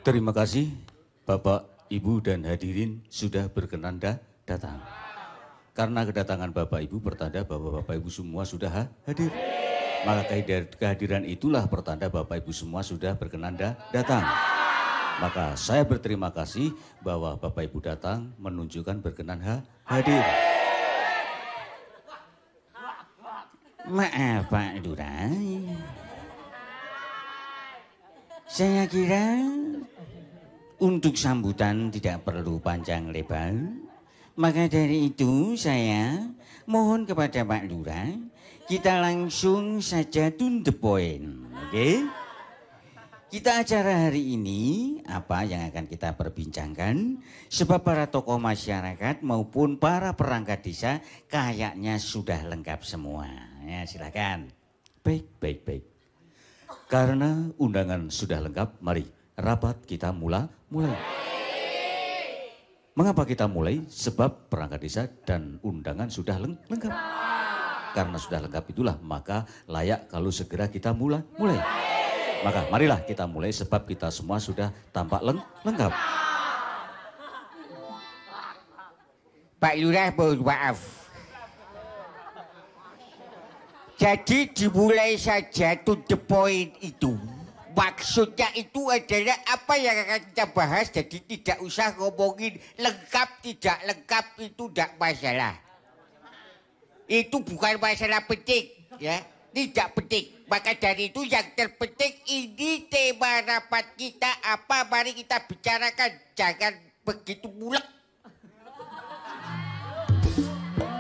Terima kasih Bapak, Ibu dan hadirin sudah berkenan datang. Karena kedatangan Bapak Ibu pertanda bahwa Bapak Ibu semua sudah hadir. Maka kehadiran itulah pertanda Bapak Ibu semua sudah berkenan datang. Maka saya berterima kasih bahwa Bapak Ibu datang menunjukkan berkenan hadir. Maaf Pak Lurah, saya kira untuk sambutan tidak perlu panjang lebar. Maka dari itu saya mohon kepada Pak Lurah, kita langsung saja to the point, oke? Kita acara hari ini, apa yang akan kita perbincangkan, sebab para tokoh masyarakat maupun para perangkat desa kayaknya sudah lengkap semua. Ya, silakan. Baik. Karena undangan sudah lengkap, mari rapat kita mulai. Mengapa kita mulai? Sebab perangkat desa dan undangan sudah lengkap. Karena sudah lengkap itulah, maka layak kalau segera kita mulai. Maka marilah kita mulai sebab kita semua sudah tampak lengkap. Pak Lurah, mohon maaf. Jadi dimulai saja to the point itu. Maksudnya itu adalah apa yang akan kita bahas. Jadi tidak usah ngomongin lengkap tidak lengkap itu tidak masalah. Itu bukan masalah penting ya. Tidak penting. Maka dari itu yang terpenting ini tema rapat kita apa, mari kita bicarakan. Jangan begitu mulek.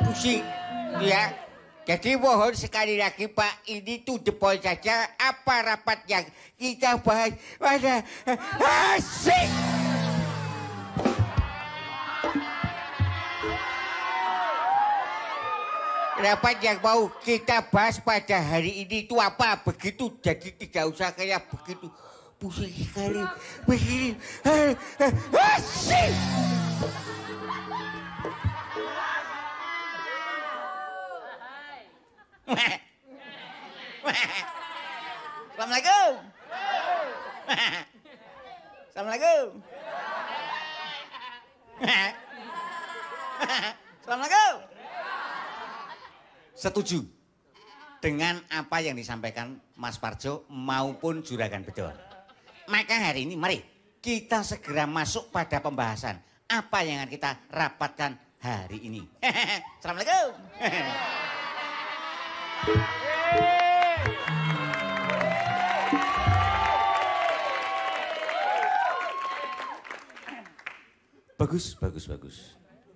Pusing ya. Jadi mohon sekali lagi Pak, ini to the point saja. Apa rapat yang kita bahas? Ada asik. Rapat yang mau kita bahas pada hari ini itu apa? Begitu, jadi tidak usah kayak begitu. Pusing sekali. Begini. Asik. Assalamualaikum. Assalamualaikum. Assalamualaikum. Setuju dengan apa yang disampaikan Mas Parjo maupun Juragan Bedor. Maka hari ini mari kita segera masuk pada pembahasan apa yang akan kita rapatkan hari ini. Assalamualaikum. Bagus.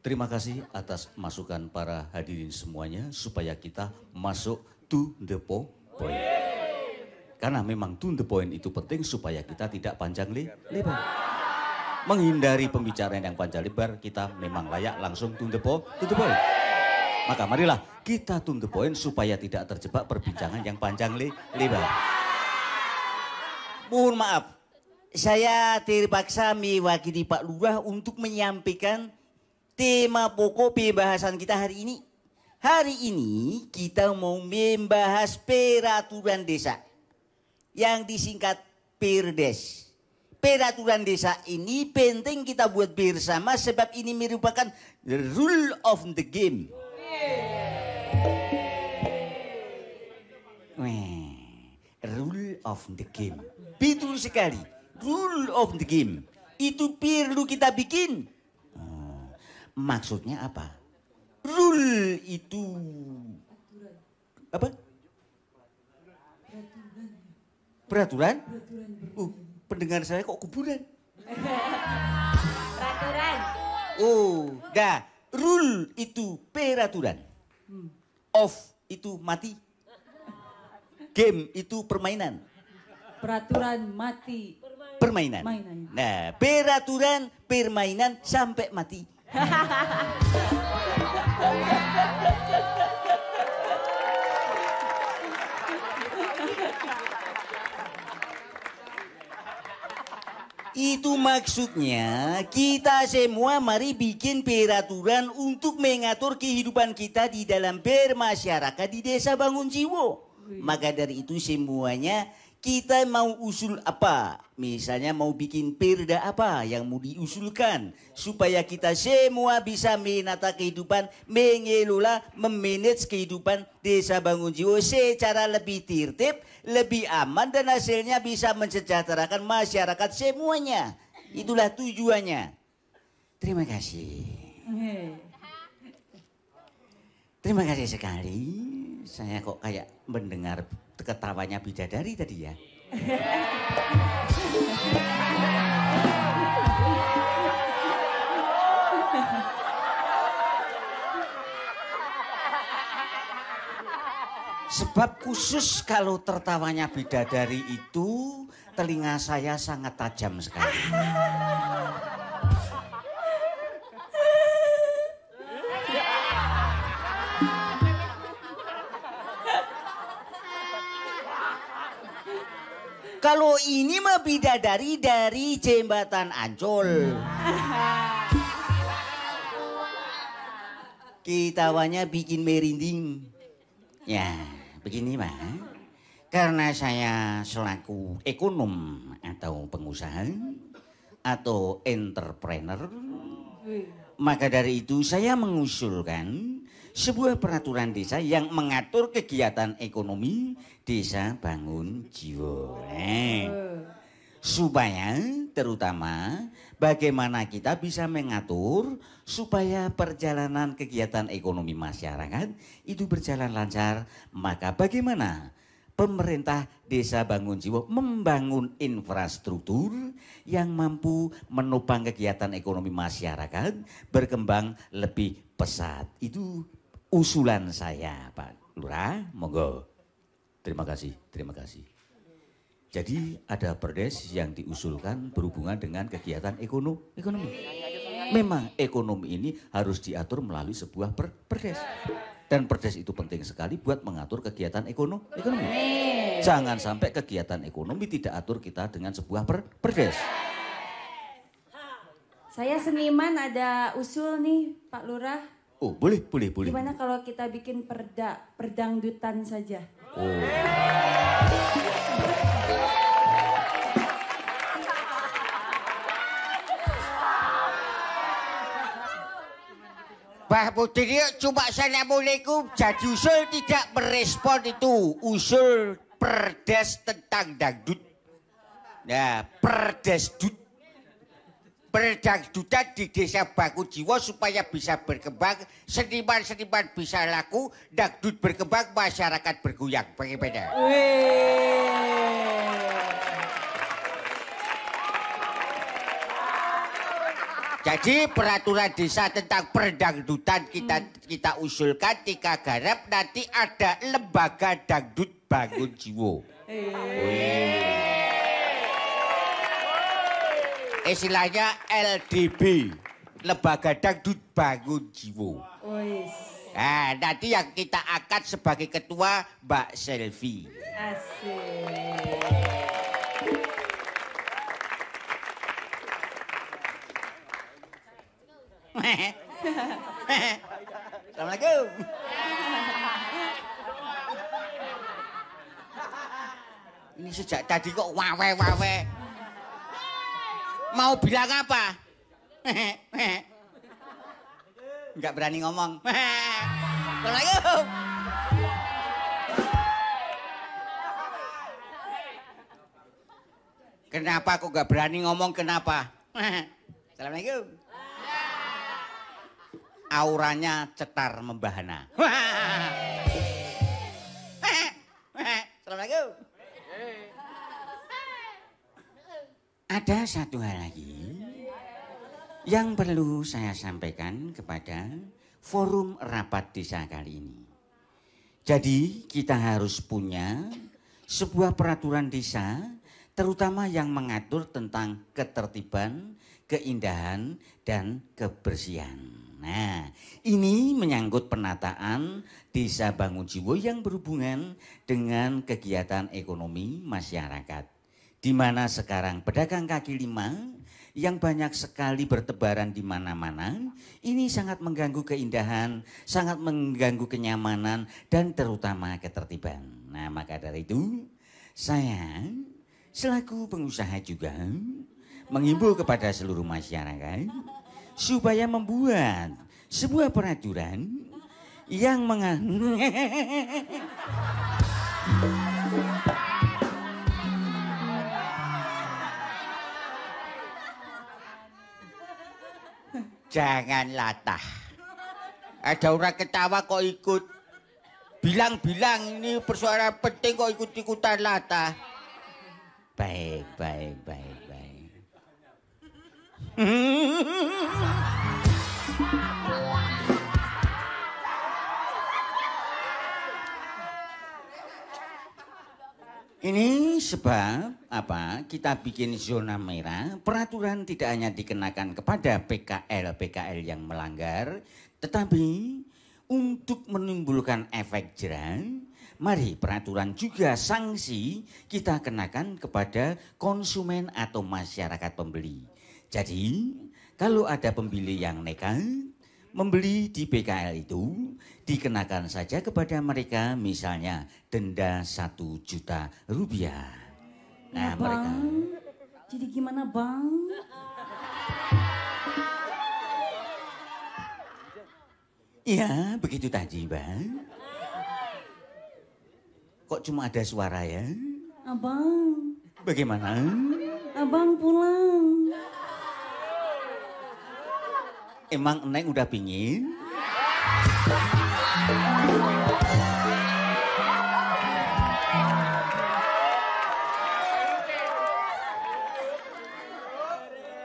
Terima kasih atas masukan para hadirin semuanya supaya kita masuk to the point. Karena memang to the point itu penting supaya kita tidak panjang lebar. Menghindari pembicaraan yang panjang lebar, kita memang layak langsung to the point. Maka marilah kita to the point supaya tidak terjebak perbincangan yang panjang lebar. Mohon maaf, saya terpaksa mewakili Pak Lurah untuk menyampaikan tema pokok pembahasan kita hari ini. Hari ini kita mau membahas peraturan desa yang disingkat Perdes. Peraturan desa ini penting kita buat bersama sebab ini merupakan the rule of the game. Rule of the game. Betul sekali. Rule of the game. Itu perlu kita bikin. Maksudnya apa? Rule itu apa? Peraturan? Pendengar saya kok kuburan. Peraturan. Dah. Rule itu peraturan. Off itu mati. Game itu permainan. Peraturan mati. Permainan. Nah, peraturan permainan sampai mati. Itu maksudnya kita semua mari bikin peraturan untuk mengatur kehidupan kita di dalam bermasyarakat di Desa Bangun Jiwo. Maka dari itu semuanya kita mau usul apa? Misalnya mau bikin perda apa yang mau diusulkan supaya kita semua bisa menata kehidupan, mengelola, memanage kehidupan desa Bangunjiwo secara lebih tertib, lebih aman dan hasilnya bisa mensejahterakan masyarakat semuanya. Itulah tujuannya. Terima kasih. Terima kasih sekali. Saya kok kayak mendengar ketawanya bidadari tadi ya. Sebab khusus kalau tertawanya bidadari itu telinga saya sangat tajam sekali. Kalau ini mah bidadari dari Jembatan Ancol. Kitawanya bikin merinding. Ya, begini mah. Karena saya selaku ekonom atau pengusaha atau entrepreneur, maka dari itu saya mengusulkan sebuah peraturan desa yang mengatur kegiatan ekonomi desa Bangunjiwo. Supaya terutama bagaimana kita bisa mengatur supaya perjalanan kegiatan ekonomi masyarakat itu berjalan lancar. Maka bagaimana pemerintah desa Bangunjiwo membangun infrastruktur yang mampu menopang kegiatan ekonomi masyarakat berkembang lebih pesat. Itu usulan saya, Pak Lurah. Monggo. Terima kasih, terima kasih. Jadi ada perdes yang diusulkan berhubungan dengan kegiatan ekonomi. Memang ekonomi ini harus diatur melalui sebuah perdes. Dan perdes itu penting sekali buat mengatur kegiatan ekonomi. Jangan sampai kegiatan ekonomi tidak atur kita dengan sebuah perdes. Saya seniman ada usul nih Pak Lurah. Oh boleh. Gimana kalau kita bikin perdangdutan saja? Oh. Mbah Putri cuma assalamualaikum, jadi usul tidak merespon itu. Usul perdes tentang dangdut. Nah, perdesdut. Perdangdutan di desa Bangunjiwo supaya bisa berkembang, seniman-seniman bisa laku, dangdut berkembang, masyarakat bergoyang. Bagaimana? Jadi peraturan desa tentang perdangdutan kita usulkan, kita garap, nanti ada lembaga dangdut Bangunjiwo. Istilahnya LDB, Lembaga Dangdut Bangunjiwo. Nah, nanti yang kita angkat sebagai ketua Mbak Selvi. Asik. Assalamualaikum. Ini sejak tadi kok wawe. Mau bilang apa? Enggak berani ngomong. Assalamualaikum. Kenapa kok enggak berani ngomong, kenapa? Assalamualaikum. Auranya cetar membahana. Assalamualaikum. Ada satu hal lagi yang perlu saya sampaikan kepada forum rapat desa kali ini. Jadi kita harus punya sebuah peraturan desa terutama yang mengatur tentang ketertiban, keindahan, dan kebersihan. Nah, ini menyangkut penataan desa Bangunjiwo yang berhubungan dengan kegiatan ekonomi masyarakat. Di mana sekarang pedagang kaki lima yang banyak sekali bertebaran di mana-mana, ini sangat mengganggu keindahan, sangat mengganggu kenyamanan, dan terutama ketertiban. Nah, maka dari itu, Saya selaku pengusaha juga menghimbau kepada seluruh masyarakat supaya membuat sebuah peraturan yang Jangan latah. Ada orang ketawa kok ikut. Bilang-bilang ini persoalan penting kok ikut-ikutan latah. baik, baik, baik, baik. Ini sebab apa? Kita bikin zona merah, peraturan tidak hanya dikenakan kepada PKL yang melanggar, tetapi untuk menimbulkan efek jerah, mari peraturan juga sanksi kita kenakan kepada konsumen atau masyarakat pembeli. Jadi, kalau ada pembeli yang nekat membeli di PKL itu, dikenakan saja kepada mereka misalnya denda 1 juta rupiah. Nah, mereka. Bang, jadi gimana bang? Ya, begitu tadi bang. Kok cuma ada suara ya? Abang. Bagaimana? Abang pulang. Emang Neng udah pingin?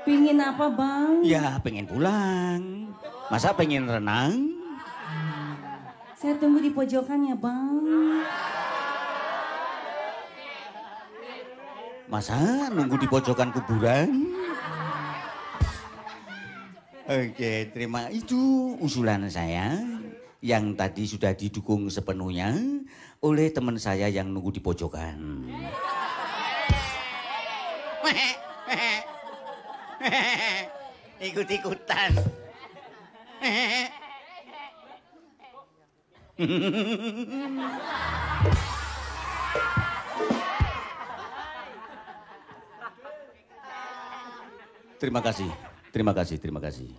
Pingin apa bang? Ya pengen pulang. Masa pengen renang? Saya tunggu di pojokan ya bang. Masa nunggu di pojokan kuburan? Oke, terima itu usulan saya yang tadi sudah didukung sepenuhnya oleh teman saya yang nunggu di pojokan. Ikut-ikutan. Terima kasih, terima kasih, terima kasih.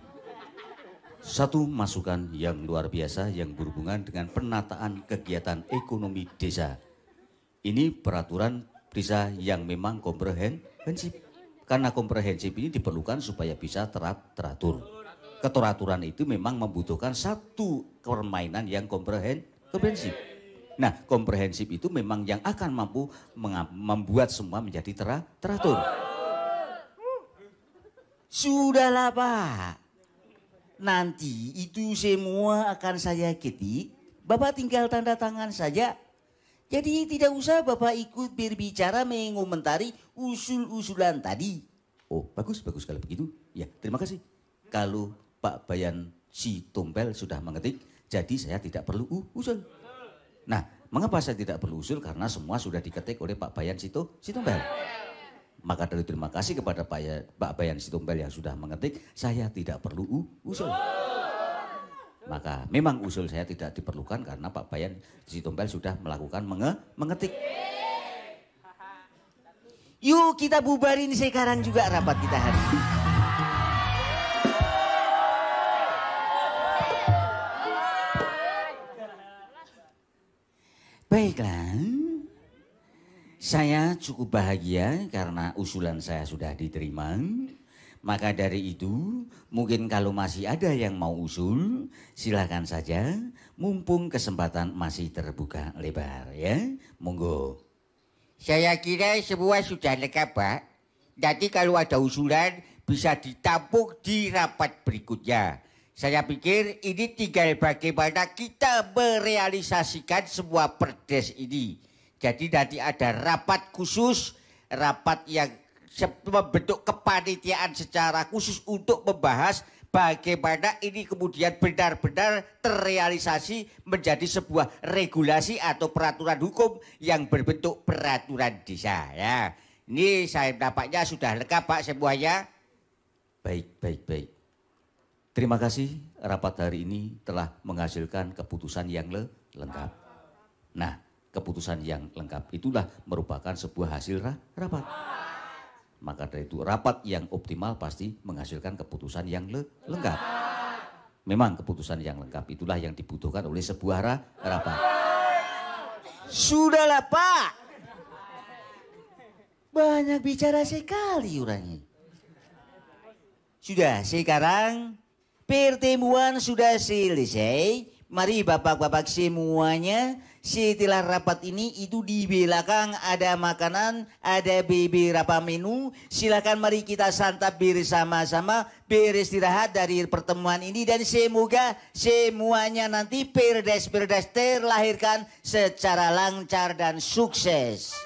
Satu masukan yang luar biasa yang berhubungan dengan penataan kegiatan ekonomi desa. Ini peraturan desa yang memang komprehensif. Karena komprehensif ini diperlukan supaya bisa teratur. Keteraturan itu memang membutuhkan satu permainan yang komprehensif. Nah, komprehensif itu memang yang akan mampu membuat semua menjadi teratur. Sudahlah Pak, nanti itu semua akan saya ketik, Bapak tinggal tanda tangan saja. Jadi tidak usah Bapak ikut berbicara mengomentari usul-usulan tadi. Oh bagus, bagus kalau begitu. Ya terima kasih. Kalau Pak Bayan Sitompel sudah mengetik, jadi saya tidak perlu usul. Nah mengapa saya tidak perlu usul? Karena semua sudah diketik oleh Pak Bayan Sitompel. Maka dari terima kasih kepada Pak Bayan Sitompel yang sudah mengetik, saya tidak perlu usul. Maka memang usul saya tidak diperlukan karena Pak Bayan Sitompel sudah melakukan mengetik. Yuk kita bubarin sekarang juga rapat kita hari ini. Baiklah. Saya cukup bahagia karena usulan saya sudah diterima. Maka dari itu, mungkin kalau masih ada yang mau usul, silakan saja. Mumpung kesempatan masih terbuka lebar ya. Monggo. Saya kira semua sudah lengkap Pak. Nanti kalau ada usulan bisa ditampung di rapat berikutnya. Saya pikir ini tinggal bagaimana kita merealisasikan semua perdes ini. Jadi nanti ada rapat khusus, rapat yang membentuk kepanitiaan secara khusus untuk membahas bagaimana ini kemudian benar-benar terrealisasi menjadi sebuah regulasi atau peraturan hukum yang berbentuk peraturan desa. Ya, ini saya nampaknya sudah lengkap Pak semuanya. Baik, baik, baik. Terima kasih rapat hari ini telah menghasilkan keputusan yang lengkap. Nah, keputusan yang lengkap itulah merupakan sebuah hasil rapat. Maka dari itu rapat yang optimal pasti menghasilkan keputusan yang lengkap. Memang keputusan yang lengkap itulah yang dibutuhkan oleh sebuah rapat. Sudahlah Pak. Banyak bicara sekali orangnya. Sudah, sekarang pertemuan sudah selesai. Mari bapak-bapak semuanya, setelah rapat ini itu di belakang ada makanan, ada beberapa menu. Silakan mari kita santap bersama-sama, beristirahat dari pertemuan ini. Dan semoga semuanya nanti perdes-perdes terlahirkan secara lancar dan sukses.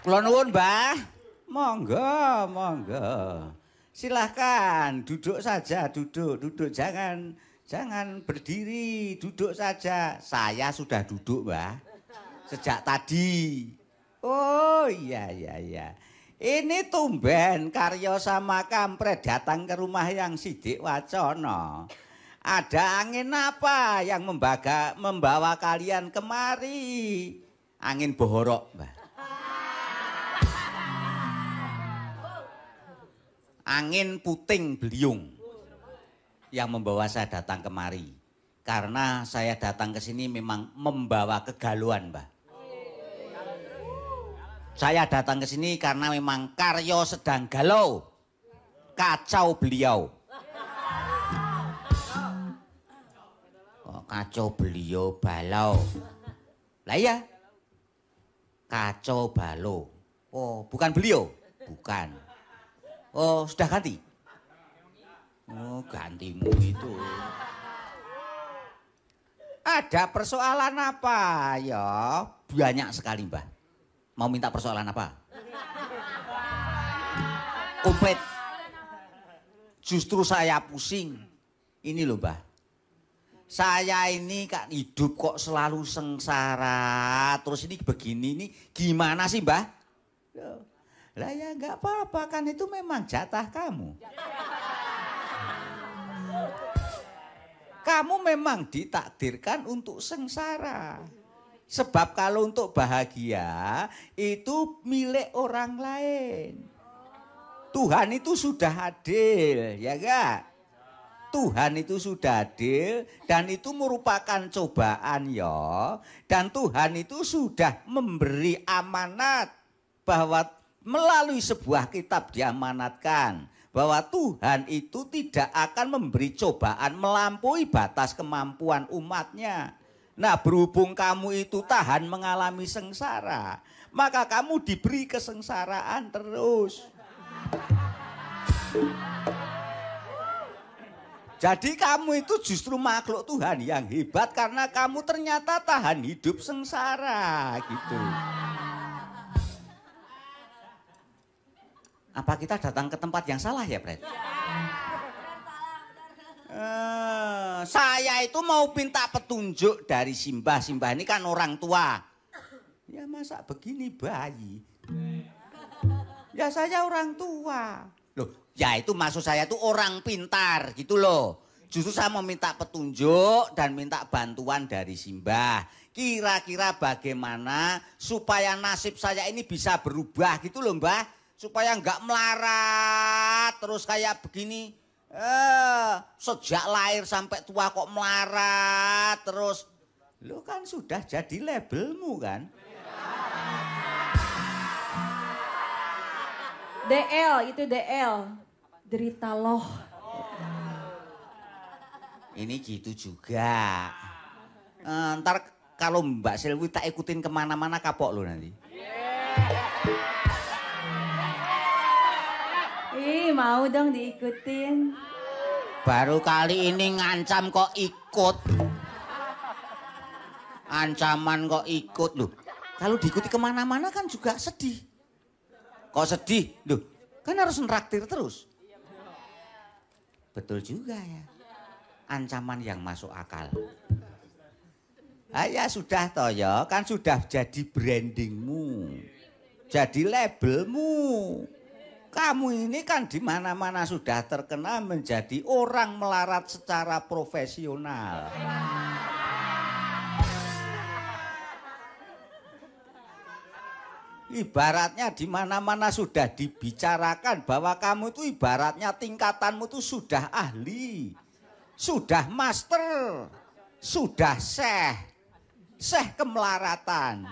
Kula nuwun, Mbah. Monggo, monggo. Silahkan duduk saja, duduk. Jangan berdiri, duduk saja. Saya sudah duduk, Mbah. Sejak tadi. Oh, iya. Ini tumben Karyo sama Kampret datang ke rumah yang Sidik Wacono. Ada angin apa yang membawa kalian kemari? Angin bohorok, Mbah. Angin puting beliung yang membawa saya datang kemari. Karena saya datang ke sini memang membawa kegalauan, Mbah. Saya datang ke sini karena memang Karyo sedang galau. Kacau beliau. Oh, kacau beliau balau. Lah iya. Kacau balau. Oh, bukan beliau? Bukan. Oh, sudah ganti? Oh, gantimu itu. Ada persoalan apa ya? Banyak sekali, Mbah. Mau minta persoalan apa? Komplit. Justru saya pusing. Ini loh, Mbah. Saya ini kan hidup kok selalu sengsara. Terus ini begini, ini gimana sih, Mbah? Lah ya enggak apa-apa, kan itu memang jatah kamu. Kamu memang ditakdirkan untuk sengsara. Sebab kalau untuk bahagia itu milik orang lain. Tuhan itu sudah adil, ya enggak? Tuhan itu sudah adil dan itu merupakan cobaan ya. Dan Tuhan itu sudah memberi amanat bahwa melalui sebuah kitab diamanatkan bahwa Tuhan itu tidak akan memberi cobaan melampaui batas kemampuan umatnya. Nah, berhubung kamu itu tahan mengalami sengsara, maka kamu diberi kesengsaraan terus. Jadi kamu itu justru makhluk Tuhan yang hebat karena kamu ternyata tahan hidup sengsara gitu. Apa kita datang ke tempat yang salah ya, Fred? Saya itu mau minta petunjuk dari Simbah. Simbah ini kan orang tua. Ya masa begini bayi? Ya saya orang tua. Loh, ya itu maksud saya itu orang pintar gitu loh. Justru saya mau minta petunjuk dan minta bantuan dari Simbah. Kira-kira bagaimana supaya nasib saya ini bisa berubah gitu loh, Mbah. Supaya enggak melarat terus kayak begini. Sejak lahir sampai tua kok melarat terus. Lo kan sudah jadi labelmu kan? DL, itu DL. Derita loh. Ini gitu juga. Ntar kalau Mbak Selwi tak ikutin kemana-mana kapok lo nanti. Ih, mau dong diikutin. Baru kali ini ngancam kok ikut. Ancaman kok ikut loh. Kalau diikuti kemana-mana kan juga sedih. Kok sedih? Loh, kan harus neraktir terus. Betul juga ya. Ancaman yang masuk akal. Ya sudah toh ya, kan sudah jadi brandingmu. Jadi labelmu. Kamu ini kan di mana-mana sudah terkenal menjadi orang melarat secara profesional. Ibaratnya di mana-mana sudah dibicarakan bahwa kamu itu ibaratnya tingkatanmu itu sudah ahli, sudah master, sudah syekh kemelaratan.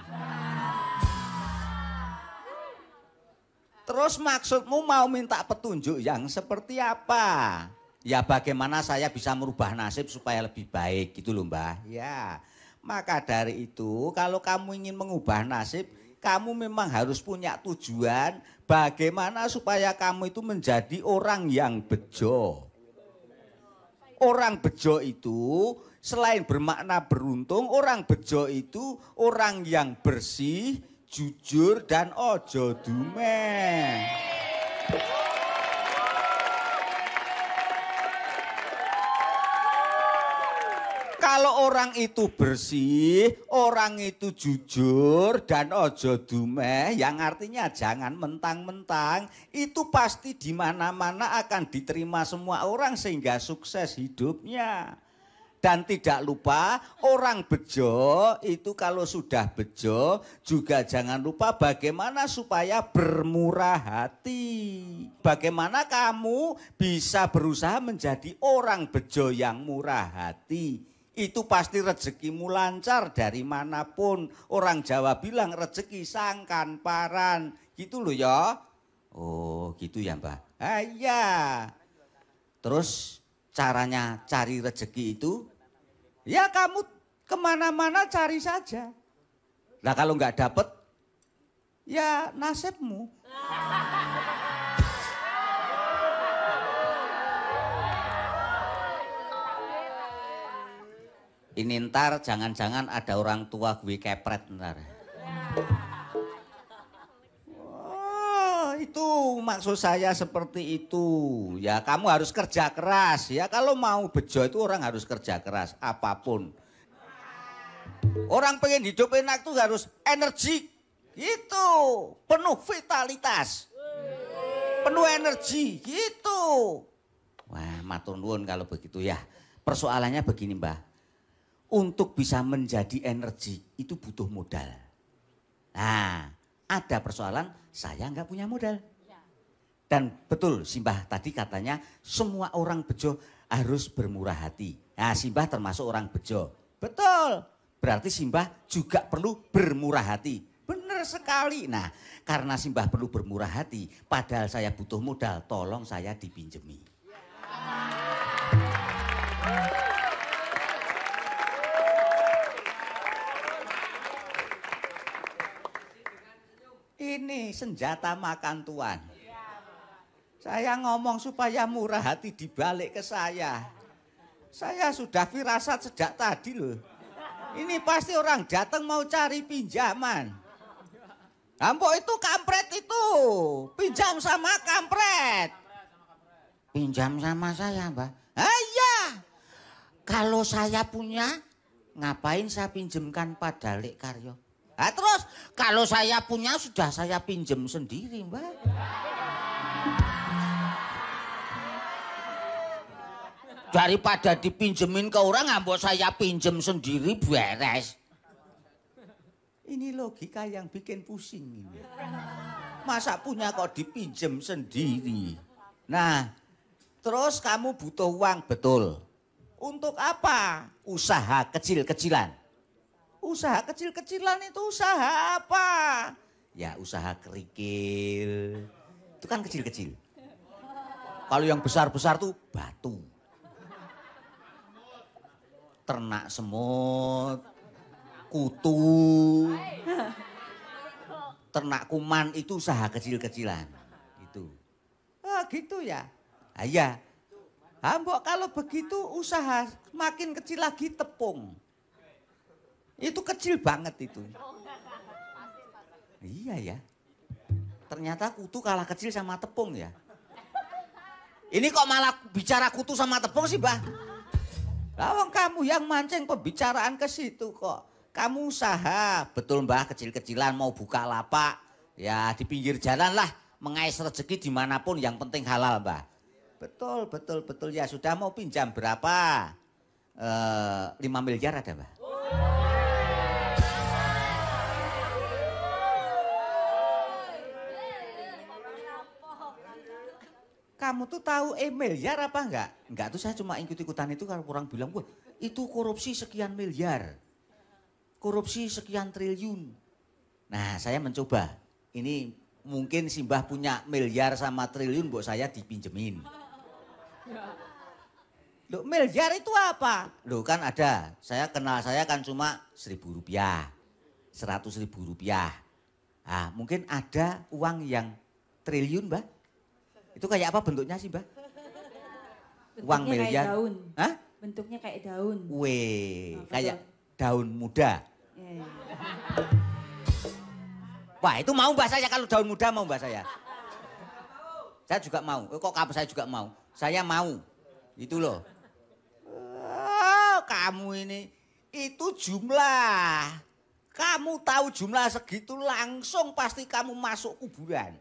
Terus maksudmu mau minta petunjuk yang seperti apa? Ya bagaimana saya bisa merubah nasib supaya lebih baik gitu loh Mbah. Ya, maka dari itu kalau kamu ingin mengubah nasib, kamu memang harus punya tujuan bagaimana supaya kamu itu menjadi orang yang bejo. Orang bejo itu selain bermakna beruntung, orang bejo itu orang yang bersih, jujur dan ojo dumeh. Kalau orang itu bersih, orang itu jujur dan ojo dumeh, yang artinya jangan mentang-mentang, itu pasti di mana-mana akan diterima semua orang sehingga sukses hidupnya. Dan tidak lupa orang bejo itu kalau sudah bejo juga jangan lupa bagaimana supaya bermurah hati. Bagaimana kamu bisa berusaha menjadi orang bejo yang murah hati. Itu pasti rezekimu lancar dari manapun. Orang Jawa bilang rezeki sangkan paran. Gitu loh ya. Oh gitu ya Mbak. Iya. Terus caranya cari rezeki itu, ya kamu kemana-mana cari saja. Nah kalau nggak dapet, ya nasibmu. Ini ntar jangan-jangan ada orang tua gue kepret ntar. Oh itu maksud saya seperti itu. Ya kamu harus kerja keras ya. Kalau mau bejo itu orang harus kerja keras apapun. Orang pengen hidup enak tuh harus energi. Gitu. Penuh vitalitas. Penuh energi. Gitu. Wah matur nuwun kalau begitu ya. Persoalannya begini Mbah. Untuk bisa menjadi energi itu butuh modal. Nah, ada persoalan saya nggak punya modal. Dan betul Simbah tadi katanya semua orang bejo harus bermurah hati. Nah, Simbah termasuk orang bejo. Betul. Berarti Simbah juga perlu bermurah hati. Benar sekali. Nah, karena Simbah perlu bermurah hati, padahal saya butuh modal, tolong saya dipinjemi. Ini senjata makan tuan. Saya ngomong supaya murah hati dibalik ke saya. Saya sudah firasat sejak tadi loh. Ini pasti orang datang mau cari pinjaman. Ampok itu kampret itu. Pinjam sama kampret. Pinjam sama saya Mbak. Iya. Kalau saya punya, ngapain saya pinjemkan pada Lek Karyo? Nah, terus kalau saya punya sudah saya pinjem sendiri Mbak. Daripada dipinjemin ke orang, ambok saya pinjem sendiri beres. Ini logika yang bikin pusing ini. Masa punya kok dipinjem sendiri. Nah, Terus kamu butuh uang, betul. Untuk apa? Usaha kecil-kecilan. Usaha kecil-kecilan itu usaha apa? Ya usaha kerikil. Itu kan kecil-kecil. Kalau yang besar-besar tuh batu. Ternak semut, kutu, ternak kuman itu usaha kecil-kecilan. Itu. Ah gitu ya. Ah, ya. Mbok kalau begitu usaha makin kecil lagi tepung. Itu kecil banget itu. Iya ya. Ternyata kutu kalah kecil sama tepung ya. Ini kok malah bicara kutu sama tepung sih, Mbah? Lawang kamu yang mancing pembicaraan ke situ kok. Kamu usaha, betul Mbah, kecil-kecilan mau buka lapak. Ya di pinggir jalan lah, mengais rezeki dimanapun yang penting halal Mbah. Betul, betul, betul. Ya sudah mau pinjam berapa? 5 miliar ada Mbah? Kamu tuh tahu miliar apa enggak? Enggak tuh saya cuma ikut-ikutan itu kalau orang bilang, wah itu korupsi sekian miliar. Korupsi sekian triliun. Nah saya mencoba. Ini mungkin Simbah punya miliar sama triliun buat saya dipinjemin. Loh miliar itu apa? Loh kan ada. Saya kenal saya kan cuma Rp1.000. Rp100.000. Nah mungkin ada uang yang triliun Mbak. Itu kayak apa bentuknya sih, Mbak? Uang miliar. Kayak daun. Hah? Bentuknya kayak daun. Weh, Oh, kayak daun muda. Yeah. Wah, itu mau Mbak saya kalau daun muda mau Mbak saya. Saya juga mau. Kok kamu saya juga mau? Saya mau. Itu loh. Oh, kamu ini itu jumlah. Kamu tahu jumlah segitu langsung pasti kamu masuk kuburan.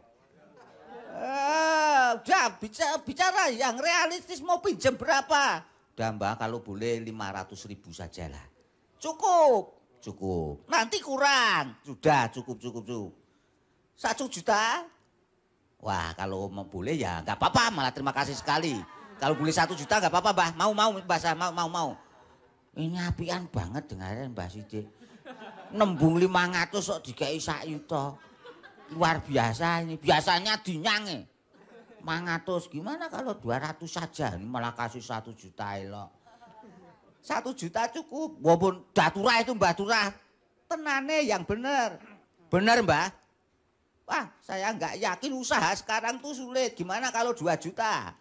Udah bicara yang realistis mau pinjam berapa? Udah Mbak kalau boleh 500.000 saja lah. Cukup. Nanti kurang. Sudah cukup. 1 juta? Wah kalau mau boleh ya nggak apa-apa malah terima kasih sekali. Kalau boleh 1 juta nggak apa-apa Mbah. Mau Mbah. Ini apian banget dengaran Mbah Sidik. Nembung 500 kok dikai 1 juta. Luar biasa ini. Biasanya dinyang 500. Gimana kalau 200 saja? Ini malah kasih 1 juta elok. 1 juta cukup. Walaupun daturah itu Mbah Turah. Tenane yang bener. Bener Mbah? Wah saya nggak yakin usaha sekarang tuh sulit. Gimana kalau 2 juta?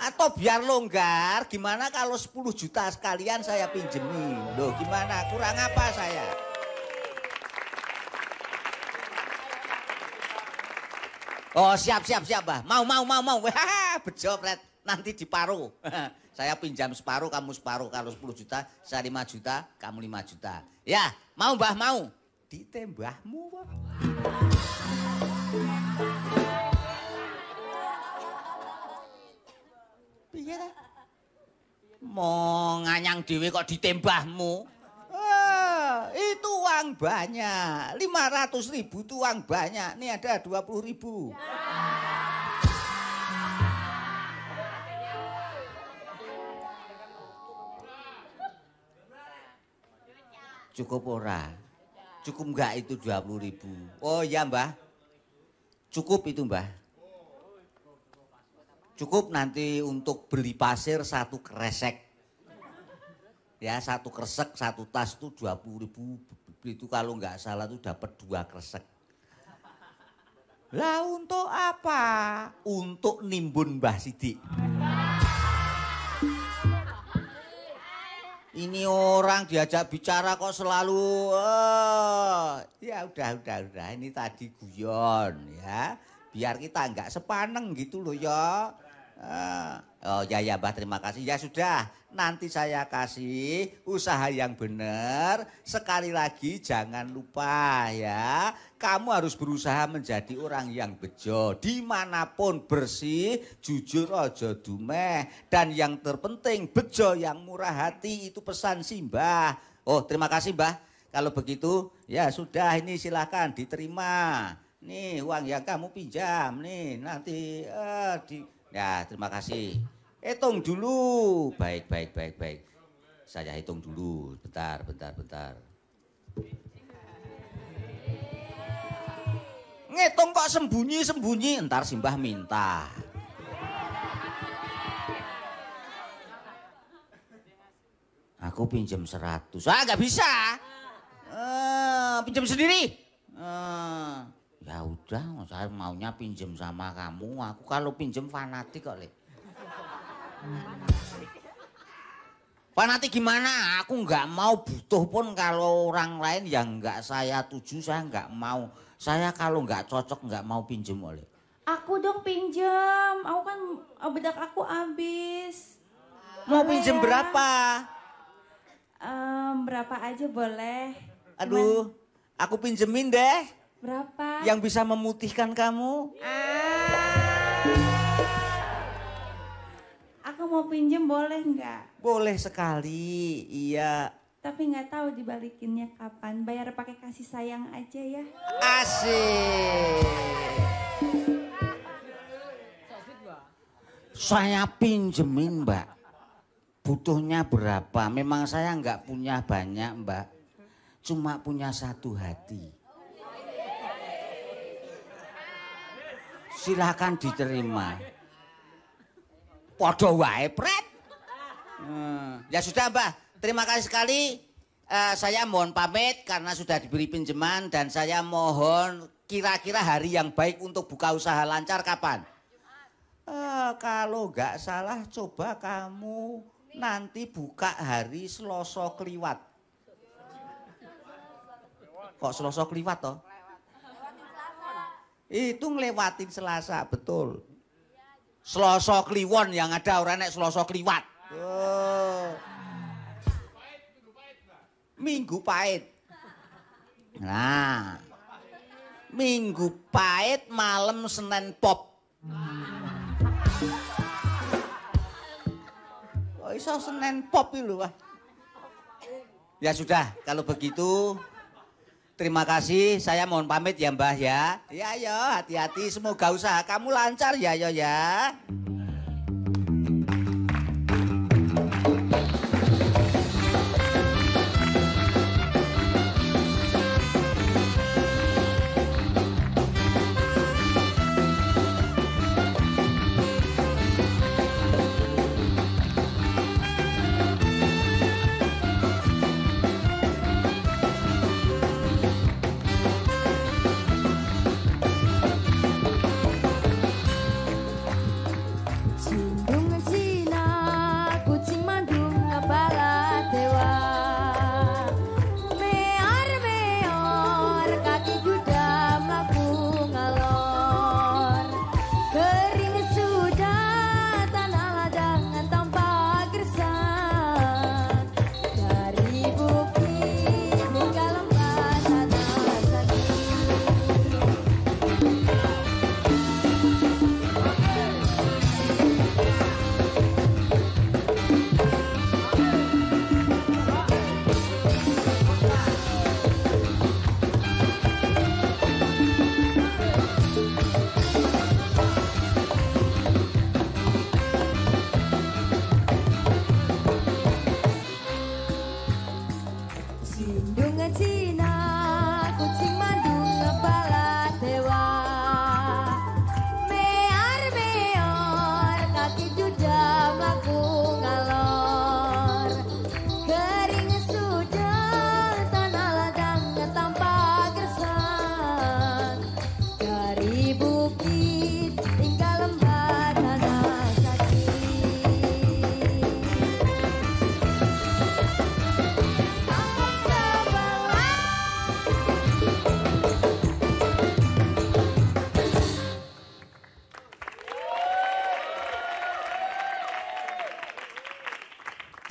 Atau biar longgar, gimana kalau 10 juta sekalian saya pinjemin? Loh gimana, kurang apa saya? Oh siap Mbah, mau. Wah bejo Fred, nanti diparuh. Saya pinjam separuh, kamu separuh. Kalau 10 juta, saya 5 juta, kamu 5 juta. Ya, mau Mbah, mau. Ditembahmu Mbah. Piye ta? Mau nganyang dhewe kok ditembahmu. Itu uang banyak. 500.000 itu uang banyak. Nih ada 20.000. Cukup ora? Cukup enggak itu 20.000? Oh iya Mbah. Cukup itu Mbah. Cukup nanti untuk beli pasir 1 kresek. Ya 1 kresek, 1 tas itu 20.000. Itu kalau nggak salah tuh dapat 2 kresek. Lah untuk apa? Untuk nimbun Mbah Sidik. Ini orang diajak bicara kok selalu ya udah. Ini tadi guyon ya. Biar kita nggak sepaneng gitu loh ya. Oh ya Mbah terima kasih. Ya sudah nanti saya kasih usaha yang benar. Sekali lagi jangan lupa ya. Kamu harus berusaha menjadi orang yang bejo. Dimanapun bersih, jujur ojo dumeh. Dan yang terpenting bejo yang murah hati itu pesan Simbah. Oh terima kasih Mbah. Kalau begitu ya sudah ini silakan diterima. Nih uang yang kamu pinjam nih nanti ya terima kasih. Hitung dulu. Baik. Saya hitung dulu. Bentar. Ngitung kok sembunyi, entar Simbah minta. Aku pinjam 100. Nggak bisa. Pinjam sendiri. Ya udah, saya maunya pinjam sama kamu. Aku kalau pinjam fanatik kok, Le. Fanatik gimana? Aku nggak mau butuh pun kalau orang lain yang nggak saya tuju, saya nggak mau. Saya kalau nggak cocok nggak mau pinjem oleh. Aku dong pinjam. Aku kan bedak aku habis. Mau Boleh pinjem ya? berapa? Berapa aja boleh. Aduh, aku pinjemin deh. Berapa? Yang bisa memutihkan kamu. Aku mau pinjem boleh nggak? Boleh sekali, iya. Tapi nggak tahu dibalikinnya kapan. Bayar pakai kasih sayang aja ya. Asik. Saya pinjemin, Mbak. Butuhnya berapa? Memang saya nggak punya banyak, Mbak. Cuma punya satu hati. Silakan diterima. Podo wae, Pret. Ya sudah, Mbak. Terima kasih sekali. Saya mohon pamit karena sudah diberi pinjaman dan saya mohon kira-kira hari yang baik untuk buka usaha lancar kapan? Kalau nggak salah coba kamu nanti buka hari Selasa Kliwat. Kok Selasa Kliwat toh? Itu ngelewatin Selasa, betul. Selasa Kliwon yang ada orang nek Selasa Kliwat. Minggu Pahit. Nah, Minggu Pahit malam Senin Pop. Oh, iso Senin Pop itu wah. Ya sudah, kalau begitu terima kasih. Saya mohon pamit ya Mbah ya. Ya yo, hati-hati. Semoga usaha kamu lancar ya yo ya.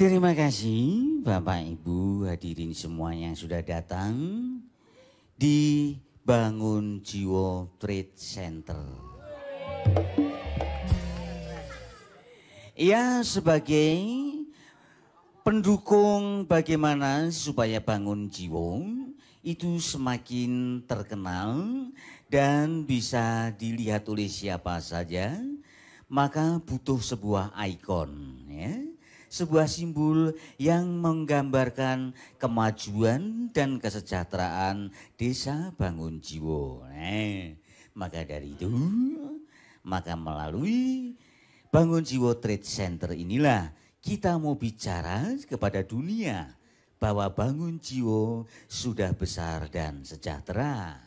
Terima kasih Bapak Ibu hadirin semua yang sudah datang di Bangun Jiwo Trade Center. Ya, sebagai pendukung bagaimana supaya Bangun Jiwo itu semakin terkenal dan bisa dilihat oleh siapa saja, maka butuh sebuah ikon, ya. Sebuah simbol yang menggambarkan kemajuan dan kesejahteraan desa Bangunjiwo. Maka dari itu, maka melalui Bangunjiwo Trade Center inilah kita mau bicara kepada dunia bahwa Bangunjiwo sudah besar dan sejahtera.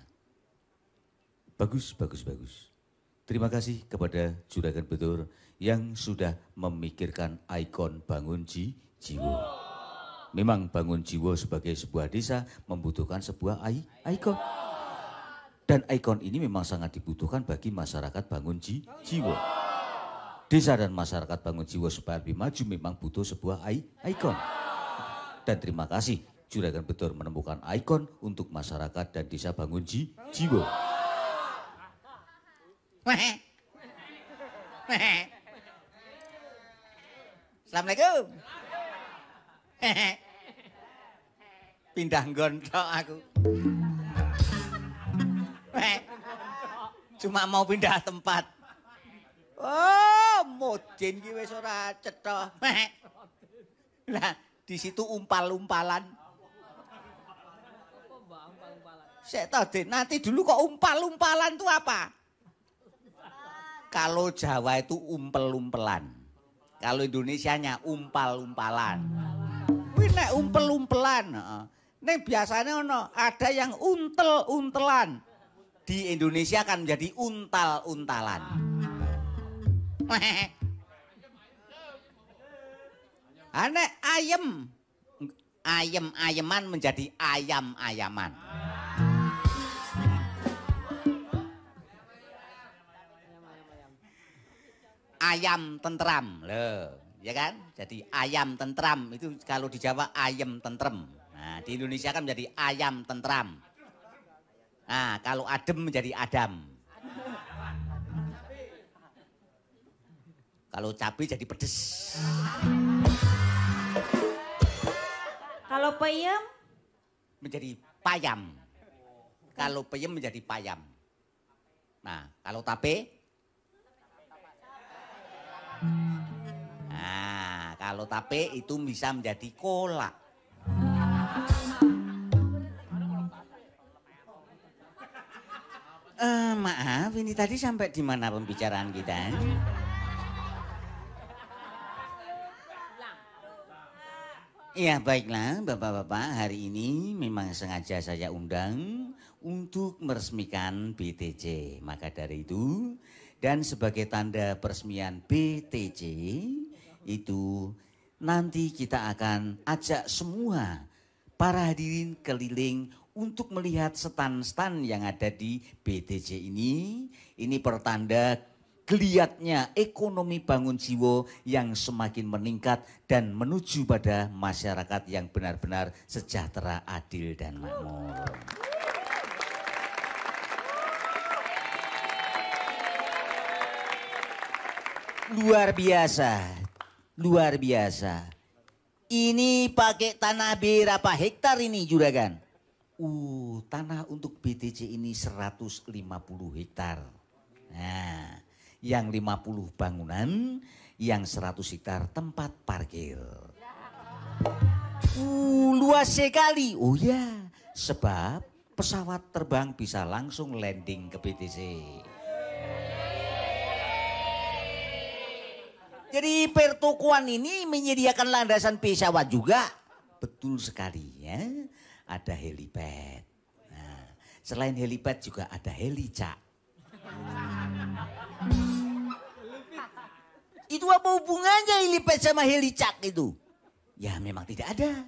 Bagus, bagus, bagus. Terima kasih kepada Juragan Betur yang sudah memikirkan ikon Bangunjiwo. Memang Bangunjiwo sebagai sebuah desa membutuhkan sebuah ikon. Dan ikon ini memang sangat dibutuhkan bagi masyarakat Bangunjiwo. Desa dan masyarakat Bangunjiwo supaya lebih maju memang butuh sebuah ikon. Dan terima kasih Juragan Betur menemukan ikon untuk masyarakat dan desa Bangunjiwo. Assalamualaikum. Pindah gontok aku. Cuma mau pindah tempat. Oh, Mudin ki wis ora cetha. Lah, di situ umpal-umpalan. Sek ta, Din, nanti dulu kok umpal-umpalan itu apa? Kalau Jawa itu umpel-umpelan. Kalau Indonesianya umpal-umpalan. Kuwi nek umpel-umpelan, heeh. Nek biasanya ono ada yang untel-untelan. Di Indonesia kan menjadi untal-untalan. Nek ayem. Ayem-ayeman menjadi ayam-ayaman. Ayam tentram, loh, ya kan? Jadi ayam tentram itu kalau di Jawa ayam tentrem. Nah, di Indonesia kan menjadi ayam tentram. Nah, kalau adem menjadi adam. Kalau cabai jadi pedes. Kalau peyem? Menjadi payam. Kalau peyem menjadi payam. Nah, kalau tape? Nah, kalau tape itu bisa menjadi kolak. Maaf, ini tadi sampai di mana pembicaraan kita? Ya baiklah Bapak-Bapak, hari ini memang sengaja saya undang untuk meresmikan BTC. Maka dari itu, dan sebagai tanda peresmian BTC itu nanti kita akan ajak semua para hadirin keliling untuk melihat stan-stan yang ada di BTC ini. Ini pertanda geliatnya ekonomi Bangunjiwo yang semakin meningkat dan menuju pada masyarakat yang benar-benar sejahtera, adil, dan makmur. Luar biasa, luar biasa. Ini pakai tanah berapa hektar ini Juragan? Tanah untuk BTC ini 150 hektar. Nah, yang 50 bangunan, yang 100 hektar tempat parkir. Luas sekali. Oh ya, sebab pesawat terbang bisa langsung landing ke BTC. Jadi pertokoan ini menyediakan landasan pesawat juga. Betul sekali ya. Ada helipad. Nah, selain helipad juga ada helicak. Itu apa hubungannya helipad sama helicak itu? Ya memang tidak ada.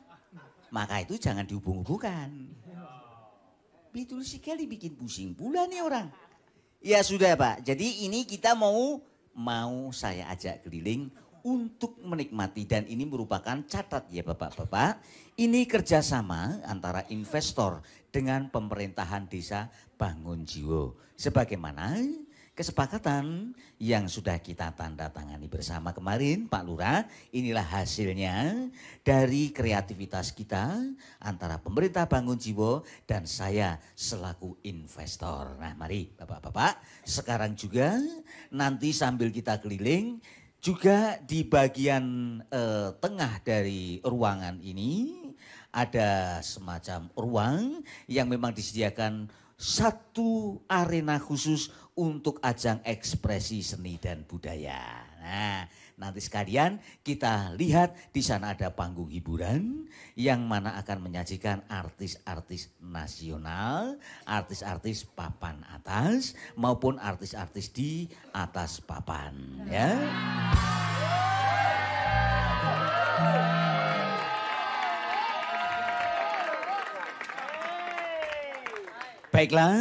Maka itu jangan dihubung-hubungkan. Betul sekali, bikin pusing pula nih orang. Ya sudah Pak, jadi ini kita mau saya ajak keliling untuk menikmati, dan ini merupakan catat ya Bapak-Bapak, ini kerjasama antara investor dengan pemerintahan desa Bangunjiwo. Sebagaimana kesepakatan yang sudah kita tanda tangani bersama kemarin Pak Lurah. Inilah hasilnya dari kreativitas kita antara pemerintah Bangun Jiwo dan saya selaku investor. Nah mari Bapak-Bapak, sekarang juga nanti sambil kita keliling juga di bagian tengah dari ruangan ini ada semacam ruang yang memang disediakan satu arena khusus untuk ajang ekspresi seni dan budaya. Nah, nanti sekalian kita lihat di sana ada panggung hiburan yang mana akan menyajikan artis-artis nasional, artis-artis papan atas maupun artis-artis di atas papan, ya. Baiklah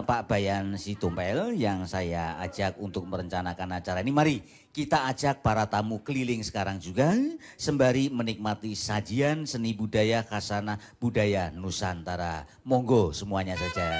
Pak Bayan Situmpel yang saya ajak untuk merencanakan acara ini. Mari kita ajak para tamu keliling sekarang juga sembari menikmati sajian seni budaya khasana budaya Nusantara. Monggo semuanya saja.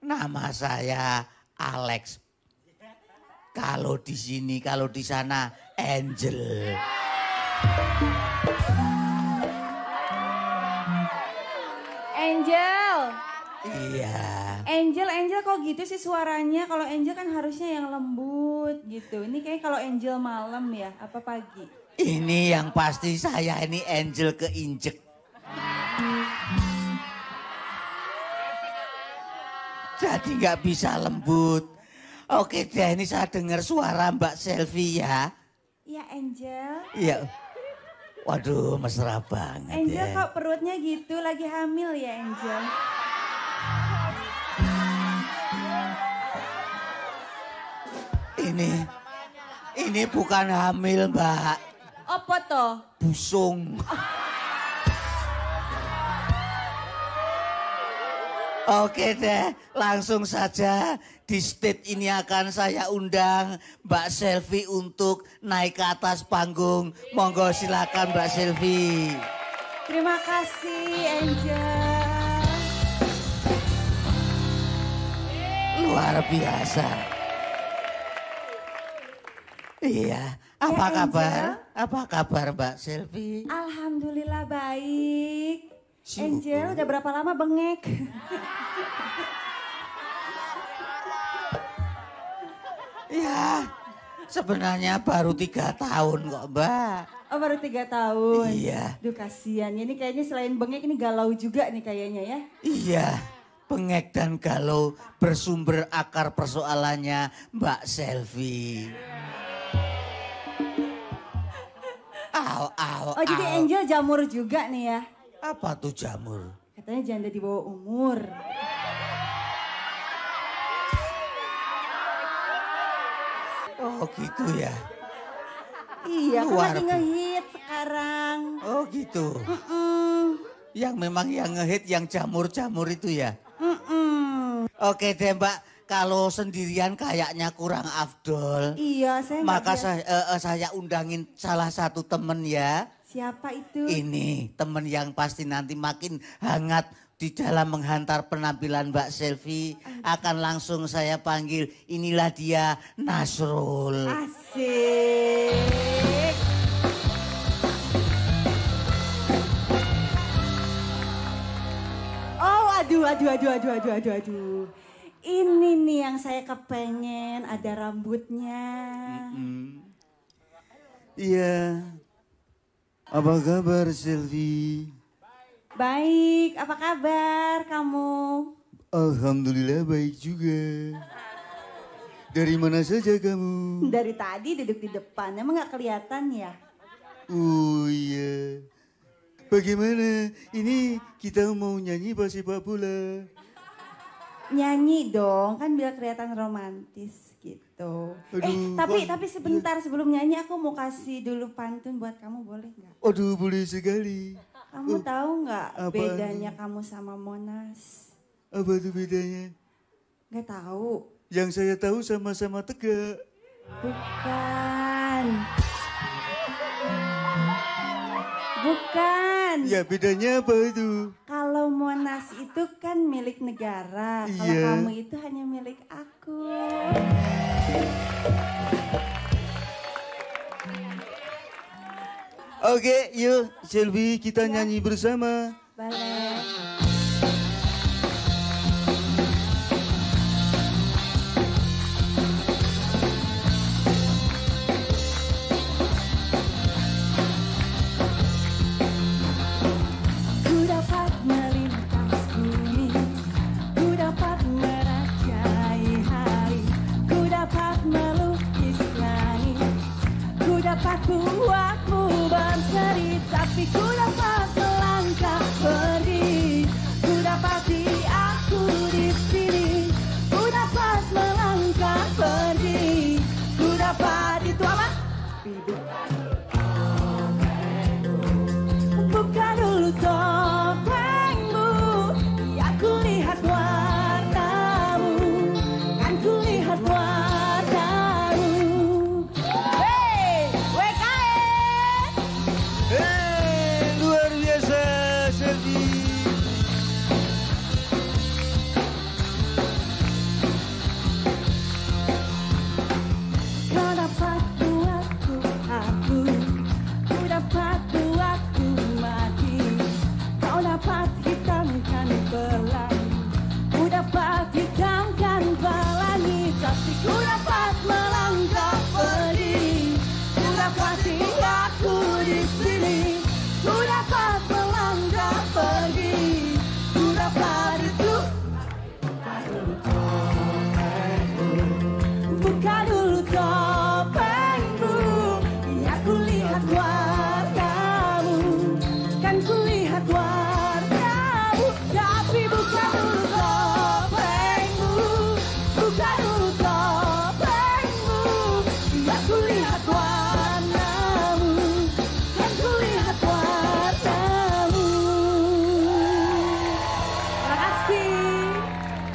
Nama saya Alex. Kalau di sini, kalau di sana Angel. Angel. Iya. Angel kok gitu sih suaranya? Kalau Angel kan harusnya yang lembut gitu. Ini kayak kalau Angel malam ya, apa pagi? Ini yang pasti saya ini Angel keinjek. Jadi nggak bisa lembut. Oke deh, ini saya dengar suara Mbak Selvi ya. Iya Angel. Iya. Waduh, mesra banget Angel ya. kok perutnya gitu, lagi hamil ya Angel? Ini bukan hamil Mbak. Apa toh? Busung. Oke deh, langsung saja di stage ini akan saya undang Mbak Selvi untuk naik ke atas panggung. Monggo silakan Mbak Selvi. Terima kasih Angel. Luar biasa. Iya, apa Ya, kabar? Angel. Apa kabar Mbak Selvi? Alhamdulillah baik. Syukur. Angel udah berapa lama bengek? Ya, sebenarnya baru 3 tahun kok Mbak. Oh baru 3 tahun. Iya. Duh kasihan. Ini kayaknya selain bengek ini galau juga nih kayaknya ya. Iya, bengek dan galau bersumber akar persoalannya Mbak Selvi. Oh jadi Angel jamur juga nih ya. Apa tuh jamur? Katanya janda di bawah umur. Oh gitu ya. Iya kan Luar lagi biasa. ngehit sekarang. Oh gitu. Yang memang yang ngehit yang jamur-jamur itu ya. Oke deh Mbak, kalau sendirian kayaknya kurang afdol. Iya saya nggak Maka biasa. saya undangin salah satu temen ya. Siapa itu? Ini temen yang pasti nanti makin hangat di dalam menghantar penampilan Mbak Selvi. Akan langsung saya panggil, inilah dia Nasrul. Asik. Oh aduh. Ini nih yang saya kepengen, ada rambutnya. Iya. Apa kabar Selvi? Baik, apa kabar kamu? Alhamdulillah baik juga. Dari mana saja kamu? Dari tadi duduk di depan, emang gak kelihatan ya? Oh iya. Bagaimana? Ini kita mau nyanyi apa sepak bola? Nyanyi dong, kan biar kelihatan romantis gitu. Aduh, Tapi sebentar sebelum nyanyi aku mau kasih dulu pantun buat kamu, boleh nggak? Aduh, boleh sekali. Kamu tahu nggak apaan? bedanya kamu sama Monas? Apa tuh bedanya? Nggak tahu. Yang saya tahu sama-sama tegak. Bukan. Bukan. Ya bedanya apa itu? Kalau Monas itu kan milik negara, kalau Iya. kamu itu hanya milik aku. Oke, yuk Selvi kita nyanyi bersama. Boleh. Ku dapat melintas bumi, ku dapat merajai hari, ku dapat melukis langit, ku dapat buatmu berseri, tapi ku dapat melangkah pergi, ku dapati aku di sini, ku dapat melangkah pergi, ku dapat itu apa? Hidup. Buka dulu topengmu, ya ku lihat warnamu, kan ku lihat warnamu. Hey, WKS! Luar biasa Selvi. Kau dapat buatku aku, ku dapat buatku mati. Kau dapat hitamkan pelangi, ku dapat hitamkan pelangi, tapi ku dapat melangkah pergi, ku dapati aku di sini, ku dapat melangkah pergi, ku dapat itu. Buka dulu topengmu, ya ku lihat warnamu, kan ku lihat warnamu, tapi buka dulu topengmu, buka dulu topengmu, ya ku lihat warnamu, kan ku lihat warnamu. Terima kasih.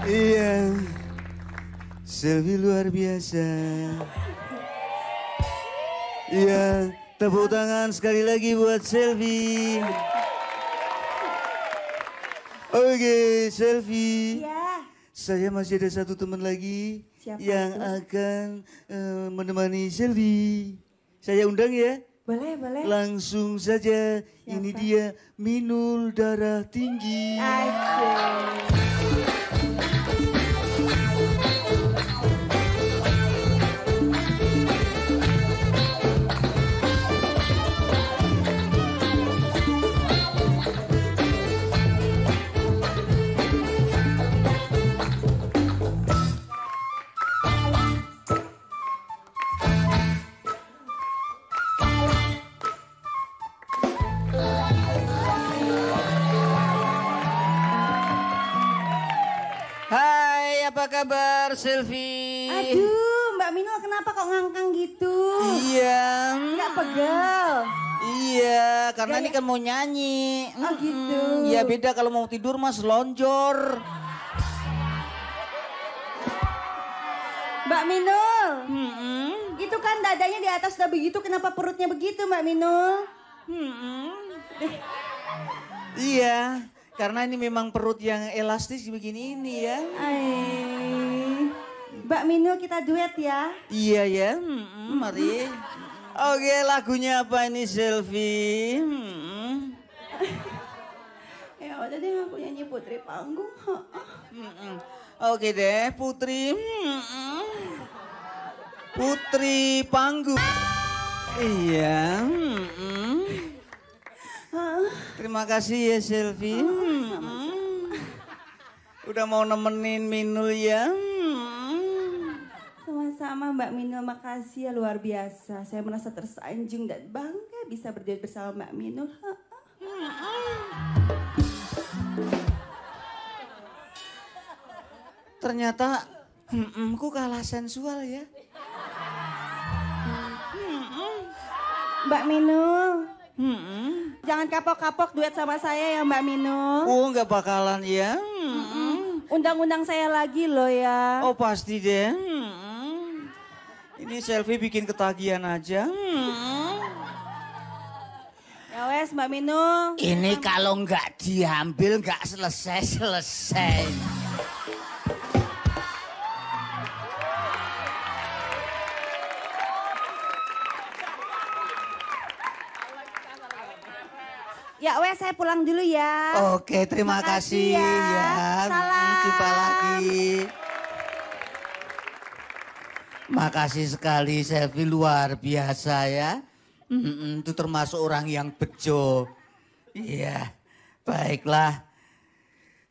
Iya. Selvi luar biasa. Iya, tepuk tangan sekali lagi buat Selvi. Oke, Selvi. Ya, Saya masih ada satu teman lagi Siapa yang itu? akan menemani Selvi. Saya undang ya. boleh, boleh. Langsung saja. Ini Siapa? dia Minul Darah Tinggi. Asik. Hai, apa kabar Selvi? Aduh, Mbak Minul kenapa kok ngangkang gitu? Iya. Nggak pegel. Iya, karena Gaya- ini kan mau nyanyi. Oh, gitu. Iya, beda kalau mau tidur mas lonjor. Mbak Minul, Mm-mm. itu kan dadanya di atas udah begitu, kenapa perutnya begitu Mbak Minul? Iya, karena ini memang perut yang elastis begini ini ya. Mbak Minul kita duet ya. Iya ya, mari. Oke, lagunya apa ini Selvi? Ya udah deh aku nyanyi Putri Panggung. Oke deh, Putri. Putri Panggung. Iya. Terima kasih ya Selvi. Udah mau nemenin Minul ya. Sama-sama. sama Mbak Minul. Makasih ya, luar biasa. Saya merasa tersanjung dan bangga bisa berduet bersama Mbak Minul. Ternyata ku kalah sensual ya. Mbak Minul, jangan kapok-kapok duet sama saya ya Mbak Minul. Oh nggak bakalan ya. Undang-undang saya lagi loh ya. Oh pasti deh. Ini selfie bikin ketagihan aja. Ya wes Mbak Minul. Ini kalau nggak diambil nggak selesai-selesai. Ya wes saya pulang dulu ya. Oke, terima kasih ya. Salam. Jumpa lagi. Makasih sekali Selvi, luar biasa ya. Itu termasuk orang yang bejo. Iya, baiklah.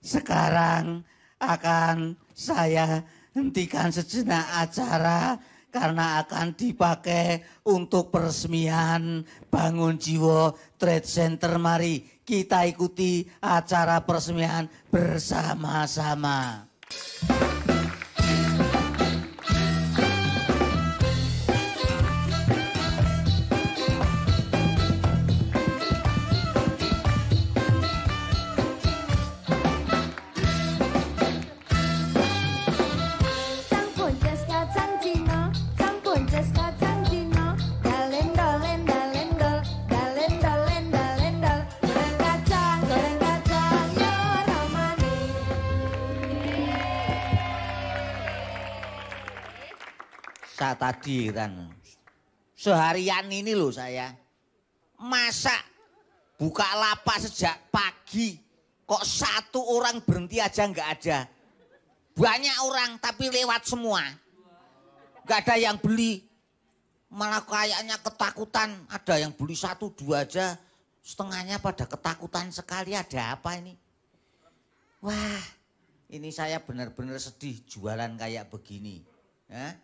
Sekarang akan saya hentikan sejenak acara karena akan dipakai untuk peresmian Bangun Jiwo Trade Center. Mari kita ikuti acara peresmian bersama-sama. Tadi kan seharian ini loh saya masak buka lapak sejak pagi kok satu orang berhenti aja nggak ada. Banyak orang tapi lewat semua, nggak ada yang beli, malah kayaknya ketakutan. Ada yang beli 1, 2 aja, setengahnya pada ketakutan sekali. Ada apa ini? Wah, ini saya benar-benar sedih jualan kayak begini ya.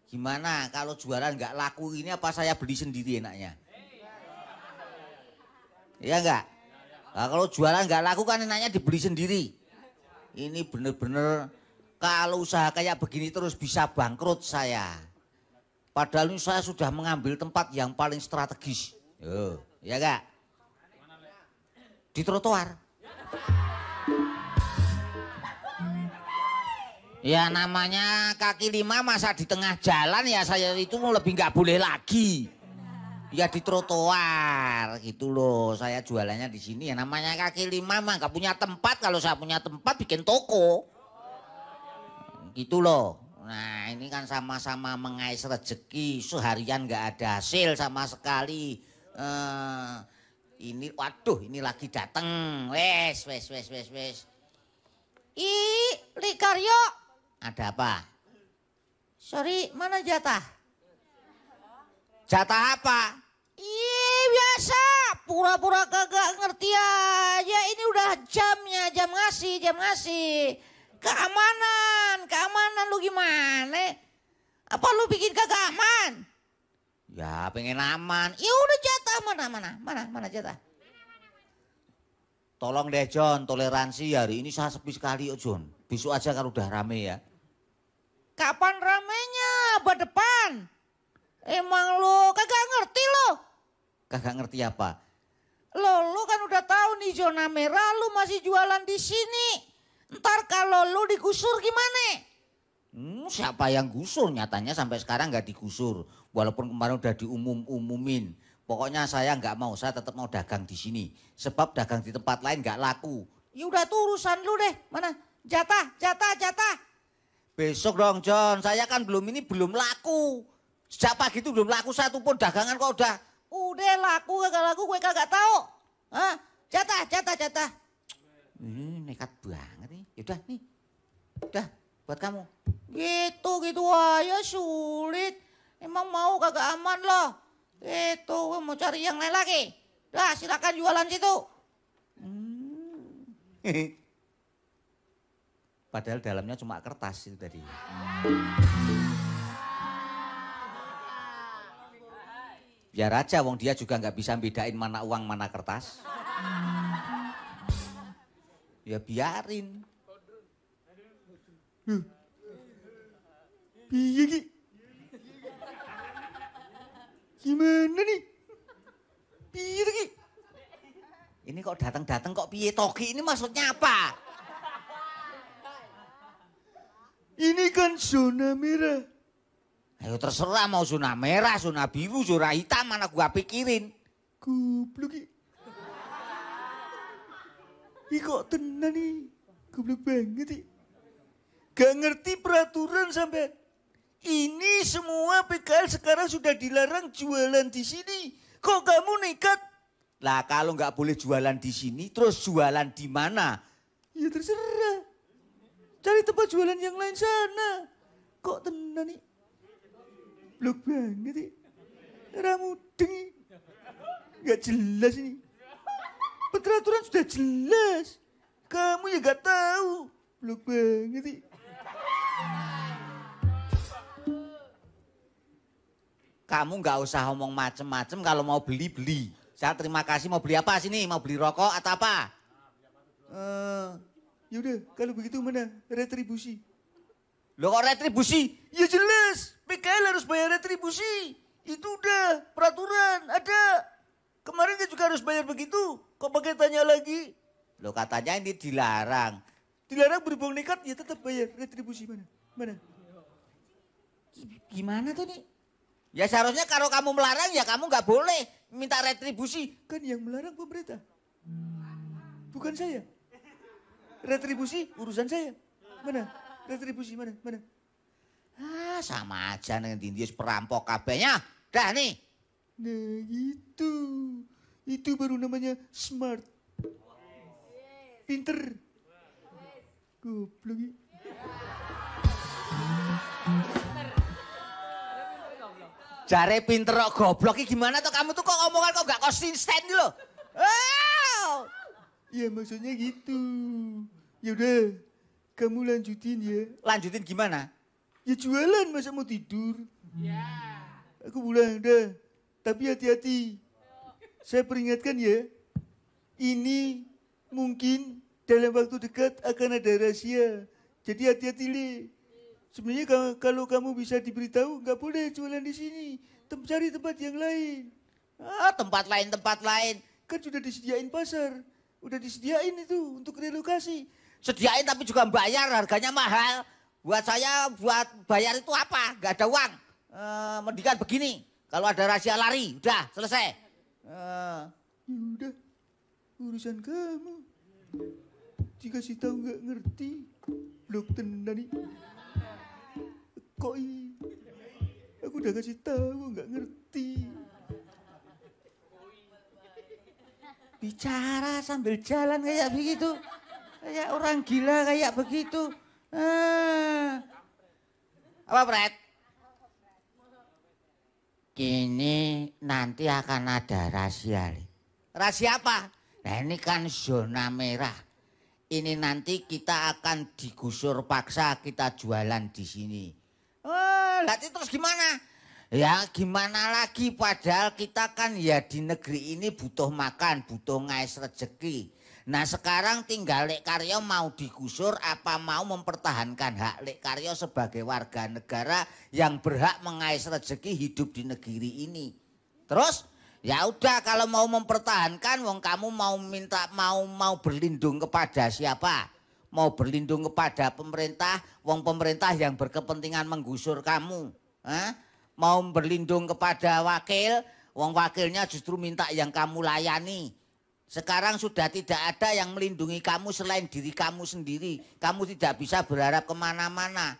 Gimana kalau jualan nggak laku ini, apa saya beli sendiri enaknya? Iya enggak? Nah, kalau jualan nggak laku kan enaknya dibeli sendiri. Ini bener-bener kalau usaha kayak begini terus bisa bangkrut saya. Padahal ini saya sudah mengambil tempat yang paling strategis. Ya enggak? Di trotoar. Ya namanya kaki 5 masa di tengah jalan ya saya itu lebih nggak boleh lagi. Ya di trotoar gitu loh. Saya jualannya di sini ya namanya kaki 5 mah nggak punya tempat. Kalau saya punya tempat bikin toko. Gitu loh. Nah ini kan sama-sama mengais rezeki. Seharian nggak ada hasil sama sekali. Ini waduh ini lagi dateng. Wes. Likaryo. Ada apa? Sorry, mana jatah? Jatah apa? Iya biasa, pura-pura kagak ngerti aja. Ini udah jamnya, jam ngasih. Keamanan lu gimana? Apa lu bikin kagak aman? Ya pengen aman. Ya udah jatah mana jatah? Tolong deh John, toleransi hari ini saya sepi sekali John. Besok aja kalau udah rame ya. Kapan ramenya? Abad depan. Emang lo kagak ngerti lo? Kagak ngerti apa? Lo kan udah tahu nih zona merah lo masih jualan di sini. Ntar kalau lo digusur gimana? Siapa yang gusur? Nyatanya sampai sekarang nggak digusur. Walaupun kemarin udah diumumin. Pokoknya saya nggak mau, saya tetap mau dagang di sini. Sebab dagang di tempat lain nggak laku. Ya udah tuh urusan lu deh. Mana? Jatah. Besok dong John, saya kan belum laku. Sejak pagi itu belum laku satu pun dagangan kok udah laku kagak laku gue kagak tahu. Hah? Jatah. Nekat banget nih. Yaudah nih. Udah buat kamu. Gitu aja sulit. Emang mau kagak aman loh. Itu mau cari yang lain lagi. Dah silakan jualan situ. Padahal dalamnya cuma kertas itu tadi. Biar aja, wong dia juga nggak bisa bedain mana uang mana kertas. Ya biarin. Piye ki? Gimana nih? Piye ki? Ini kok datang-datang kok piye toki, ini maksudnya apa? Ini kan zona merah. Ayo terserah mau zona merah, zona biru, zona hitam, mana gua pikirin. Goblok ki. Ih kok tenan nih. Goblok banget nih. Gak ngerti peraturan sampai. Ini semua PKL sekarang sudah dilarang jualan di sini. Kok kamu nekat? Lah kalau nggak boleh jualan di sini, terus jualan di mana? Ya terserah. Cari tempat jualan yang lain sana. Kok tenan nih? Blok banget nih. Ramudeng nih. Gak jelas ini. Peraturan sudah jelas. Kamu ya gak tahu. Blok banget nih. Kamu nggak usah ngomong macem-macem, kalau mau beli. Saya terima kasih, mau beli apa sini? Mau beli rokok atau apa? Yaudah, kalau begitu mana retribusi? Loh kok retribusi? Ya jelas, PKL harus bayar retribusi. Itu udah peraturan, ada. Kemarin dia juga harus bayar begitu. Kok pakai tanya lagi? Loh katanya ini dilarang. Dilarang berbohong nekat, ya tetap bayar retribusi mana? Mana? Gimana tuh nih? Ya seharusnya kalau kamu melarang ya kamu nggak boleh minta retribusi. Kan yang melarang pemerintah. Bukan saya. Retribusi urusan saya. Mana? Retribusi mana? Mana? Ah sama aja dengan Indius perampok kabehnya. Dah nih. Nah gitu. Itu baru namanya smart. Pinter. Goblok. Jare pinter kok goblok iki gimana tuh kamu tuh kok ngomongan kok gak konsisten gitu loh. Ya maksudnya gitu. Ya udah, kamu lanjutin ya. Lanjutin gimana? Ya jualan masa mau tidur. Ya. Aku pulang dah. Tapi hati-hati. Saya peringatkan ya. Ini mungkin dalam waktu dekat akan ada rahasia. Jadi hati-hati Le. Sebenarnya kalau kamu bisa diberitahu nggak boleh jualan di sini. Cari tempat yang lain. Ah tempat lain. Kan sudah disediain pasar. Udah disediain itu untuk relokasi. Sediain tapi juga bayar, harganya mahal. Buat saya, buat bayar itu apa? Gak ada uang. Mendingan begini, kalau ada rahasia lari, udah selesai. Ya udah, urusan kamu. Dikasih tahu nggak ngerti, blok tenan nih. Kok aku udah kasih tahu nggak ngerti. Bicara sambil jalan kayak begitu. Kayak orang gila kayak begitu. Apa Fred? Kini nanti akan ada rahasia. Rahasia apa? Nah ini kan zona merah. Ini nanti kita akan digusur paksa kita jualan di sini. Oh, nanti terus gimana? Ya gimana lagi padahal kita kan ya di negeri ini butuh makan, butuh ngais rezeki. Nah sekarang tinggal Lek Karyo mau digusur apa mau mempertahankan hak Lek Karyo sebagai warga negara yang berhak mengais rezeki hidup di negeri ini. Terus ya udah kalau mau mempertahankan wong kamu mau berlindung kepada siapa? Mau berlindung kepada pemerintah, wong pemerintah yang berkepentingan menggusur kamu. Mau berlindung kepada wakil, wong wakilnya justru minta yang kamu layani. Sekarang sudah tidak ada yang melindungi kamu selain diri kamu sendiri. Kamu tidak bisa berharap kemana-mana.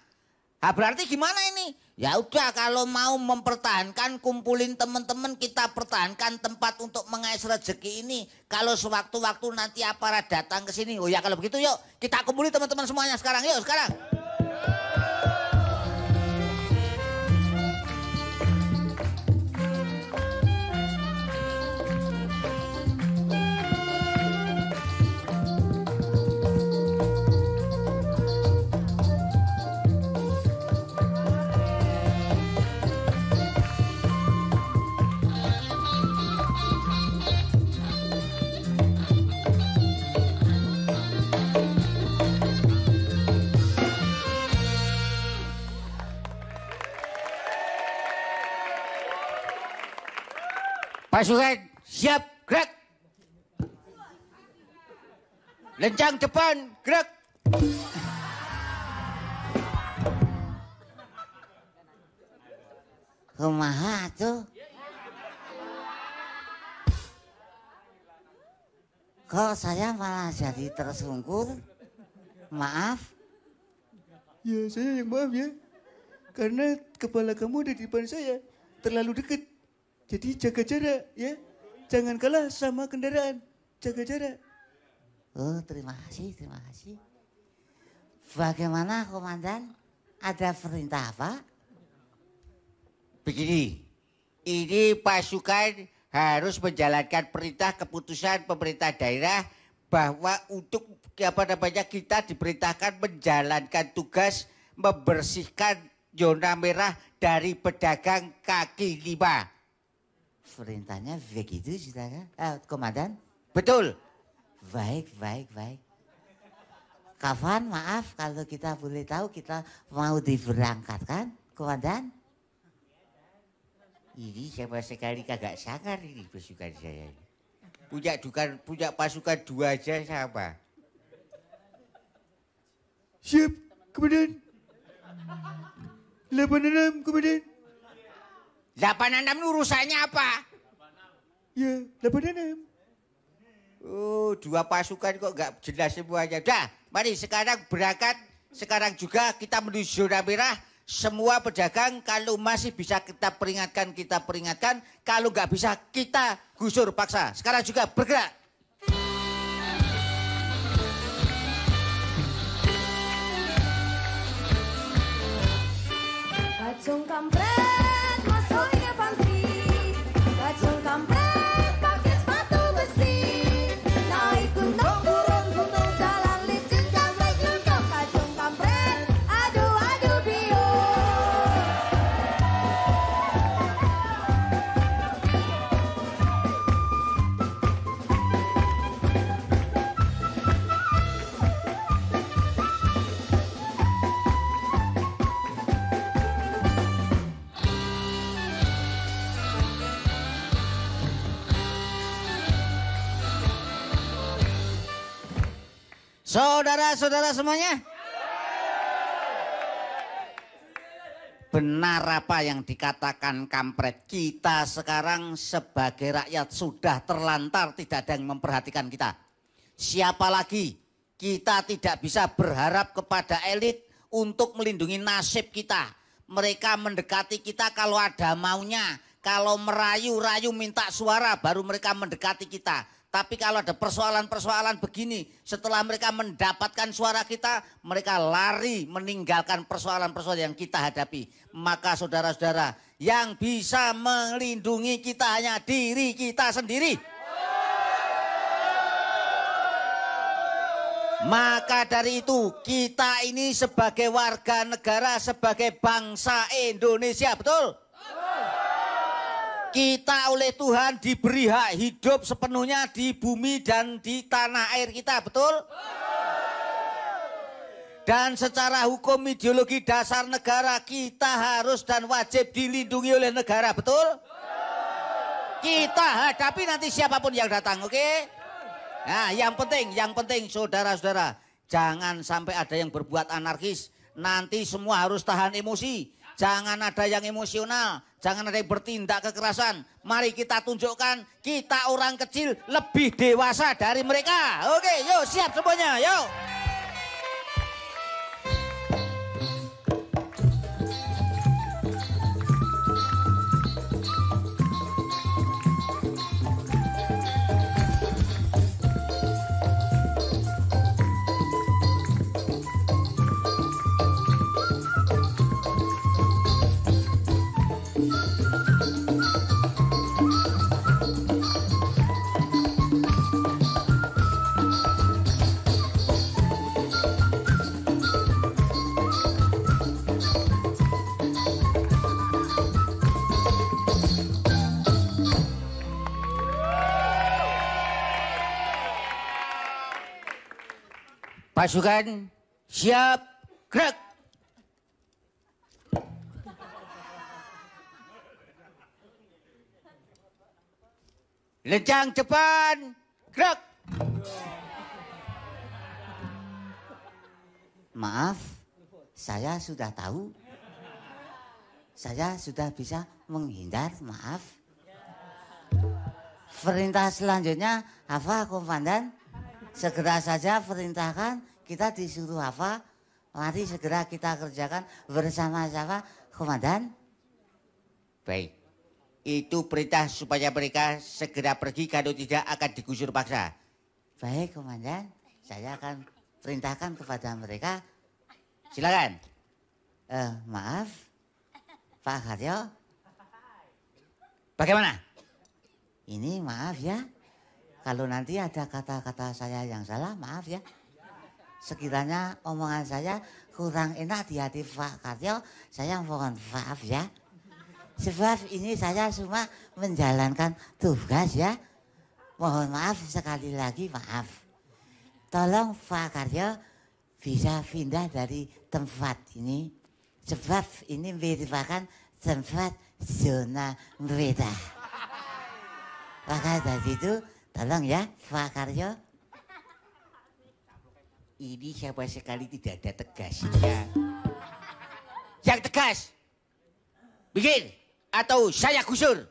Nah, berarti gimana ini? Ya udah kalau mau mempertahankan, kumpulin teman-teman kita pertahankan tempat untuk mengais rezeki ini. Kalau sewaktu-waktu nanti aparat datang ke sini, oh ya kalau begitu yuk kita kumpulin teman-teman semuanya sekarang, yuk sekarang. Pasukan siap gerak. Lencang depan gerak. Kumaha tuh? Kok saya malah jadi tersungkur? Maaf. Ya saya yang maaf ya. Karena kepala kamu ada di depan saya. Terlalu dekat. Jadi jaga jarak ya. Jangan kalah sama kendaraan. Jaga jarak. Oh, terima kasih, terima kasih. Bagaimana, Komandan? Ada perintah apa? Begini, ini pasukan harus menjalankan perintah keputusan pemerintah daerah bahwa untuk kita diperintahkan menjalankan tugas membersihkan zona merah dari pedagang kaki lima. Perintahnya begitu, saudara? Komandan? Betul. Baik. Kapan, maaf kalau kita boleh tahu kita mau diberangkatkan, Komandan? Ini sama sekali kagak sangar ini pasukan saya. Punya pasukan 2 aja sama. Siap, Komandan. 86, Komandan. 86 urusannya apa? Ya, 86. Oh, 2 pasukan kok nggak jelas semuanya. Dah, mari sekarang berangkat. Sekarang juga kita menuju zona merah. Semua pedagang kalau masih bisa kita peringatkan. Kalau nggak bisa kita gusur paksa. Sekarang juga bergerak. Kacung kampret masuknya pantri. Kacung kampret pakai sepatu besi. Naik gunung turun gunung jalan licin dan naik gunung. Kacung kampret adu bio. Saudara-saudara semuanya. Benar apa yang dikatakan kampret. Kita sekarang sebagai rakyat sudah terlantar, tidak ada yang memperhatikan kita. Siapa lagi? Kita tidak bisa berharap kepada elit untuk melindungi nasib kita. Mereka mendekati kita kalau ada maunya. Kalau merayu-rayu minta suara baru mereka mendekati kita. Tapi kalau ada persoalan-persoalan begini, setelah mereka mendapatkan suara kita, mereka lari meninggalkan persoalan-persoalan yang kita hadapi. Maka saudara-saudara, yang bisa melindungi kita hanya diri kita sendiri. Maka dari itu, kita ini sebagai warga negara, sebagai bangsa Indonesia, betul? Kita oleh Tuhan diberi hak hidup sepenuhnya di bumi dan di tanah air kita, betul? Dan secara hukum ideologi dasar negara kita harus dan wajib dilindungi oleh negara, betul? Kita hadapi nanti siapapun yang datang, oke? Nah, yang penting saudara-saudara, jangan sampai ada yang berbuat anarkis. Nanti semua harus tahan emosi. Jangan ada yang emosional, jangan ada yang bertindak kekerasan. Mari kita tunjukkan kita orang kecil lebih dewasa dari mereka. Oke, yuk siap semuanya, yuk. Pasukan siap gerak. Lenjang depan, gerak. Maaf, saya sudah tahu. Saya sudah bisa menghindar, maaf. Perintah selanjutnya apa, Komandan? Segera saja perintahkan, kita disuruh apa? Mari segera kita kerjakan bersama-sama, Komandan. Baik, itu perintah supaya mereka segera pergi, kalau tidak akan digusur paksa. Baik, Komandan. Saya akan perintahkan kepada mereka. Silakan. Maaf, Pak Haryo. Bagaimana? Ini maaf ya. Kalau nanti ada kata-kata saya yang salah, maaf ya. Sekiranya omongan saya kurang enak di hati Pak Karyo, saya mohon maaf ya. Sebab ini saya cuma menjalankan tugas ya. Mohon maaf sekali lagi, maaf. Tolong Pak Karyo bisa pindah dari tempat ini. Sebab ini merupakan tempat zona merah. Maka dari itu, tolong ya Pak Karyo. Ini sama sekali tidak ada tegasnya. Yang tegas. Bikin atau saya gusur.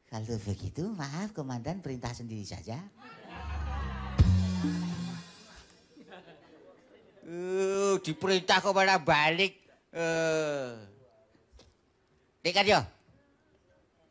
Kalau begitu, maaf Komandan, perintah sendiri saja. Diperintah kok malah balik. Dek Karyo,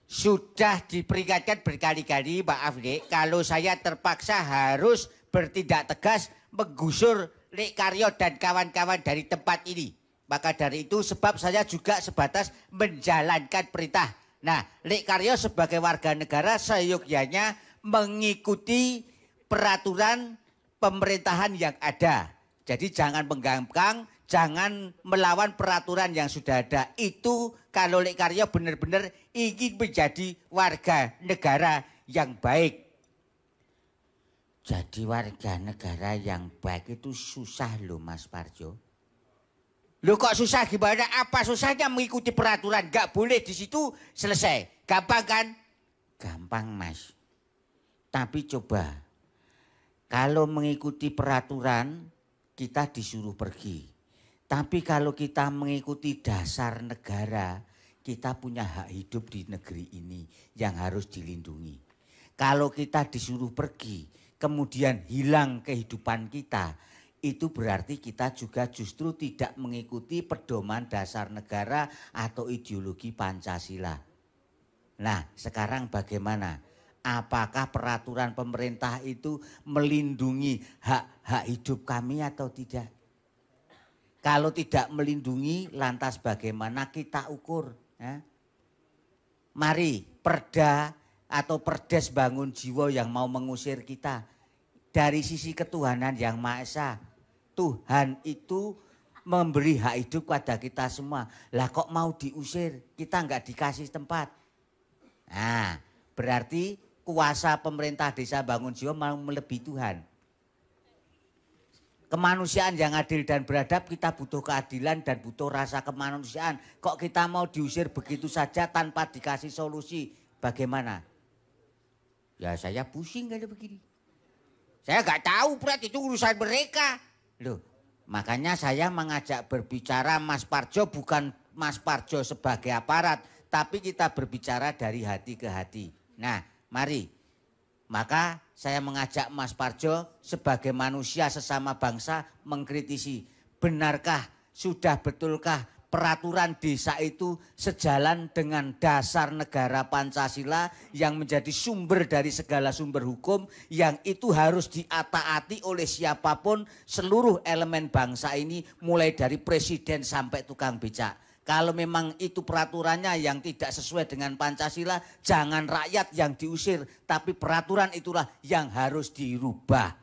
sudah diperingatkan berkali-kali, maaf Dek, kalau saya terpaksa harus bertindak tegas menggusur Lek Karyo dan kawan-kawan dari tempat ini. Maka dari itu sebab saya juga sebatas menjalankan perintah. Nah, Lek Karyo sebagai warga negara seyogyanya mengikuti peraturan pemerintahan yang ada. Jadi jangan mengganggang, jangan melawan peraturan yang sudah ada. Itu kalau Lek Karyo benar-benar ingin menjadi warga negara yang baik. Jadi warga negara yang baik itu susah loh Mas Parjo. Loh kok susah gimana? Apa susahnya mengikuti peraturan? Gak boleh di situ, selesai. Gampang kan? Gampang Mas. Tapi coba, kalau mengikuti peraturan kita disuruh pergi. Tapi kalau kita mengikuti dasar negara, kita punya hak hidup di negeri ini yang harus dilindungi. Kalau kita disuruh pergi, kemudian hilang kehidupan kita, itu berarti kita juga justru tidak mengikuti pedoman dasar negara atau ideologi Pancasila. Nah, sekarang bagaimana? Apakah peraturan pemerintah itu melindungi hak-hak hidup kami atau tidak? Kalau tidak melindungi, lantas bagaimana kita ukur? Ya? Mari perda atau perdes bangun jiwa yang mau mengusir kita. Dari sisi ketuhanan yang Maha Esa, Tuhan itu memberi hak hidup pada kita semua. Lah kok mau diusir, kita nggak dikasih tempat. Nah, berarti kuasa pemerintah desa bangun jiwa mau melebihi Tuhan. Kemanusiaan yang adil dan beradab, kita butuh keadilan dan butuh rasa kemanusiaan. Kok kita mau diusir begitu saja tanpa dikasih solusi? Bagaimana? Ya saya pusing kalau begini. Saya nggak tahu, Prat, itu urusan mereka. Loh, makanya saya mengajak berbicara Mas Parjo, bukan Mas Parjo sebagai aparat, tapi kita berbicara dari hati ke hati. Nah, mari. Maka saya mengajak Mas Parjo sebagai manusia sesama bangsa mengkritisi. Benarkah, sudah betulkah peraturan desa itu sejalan dengan dasar negara Pancasila yang menjadi sumber dari segala sumber hukum yang itu harus diataati oleh siapapun seluruh elemen bangsa ini mulai dari presiden sampai tukang becak. Kalau memang itu peraturannya yang tidak sesuai dengan Pancasila, jangan rakyat yang diusir, tapi peraturan itulah yang harus dirubah.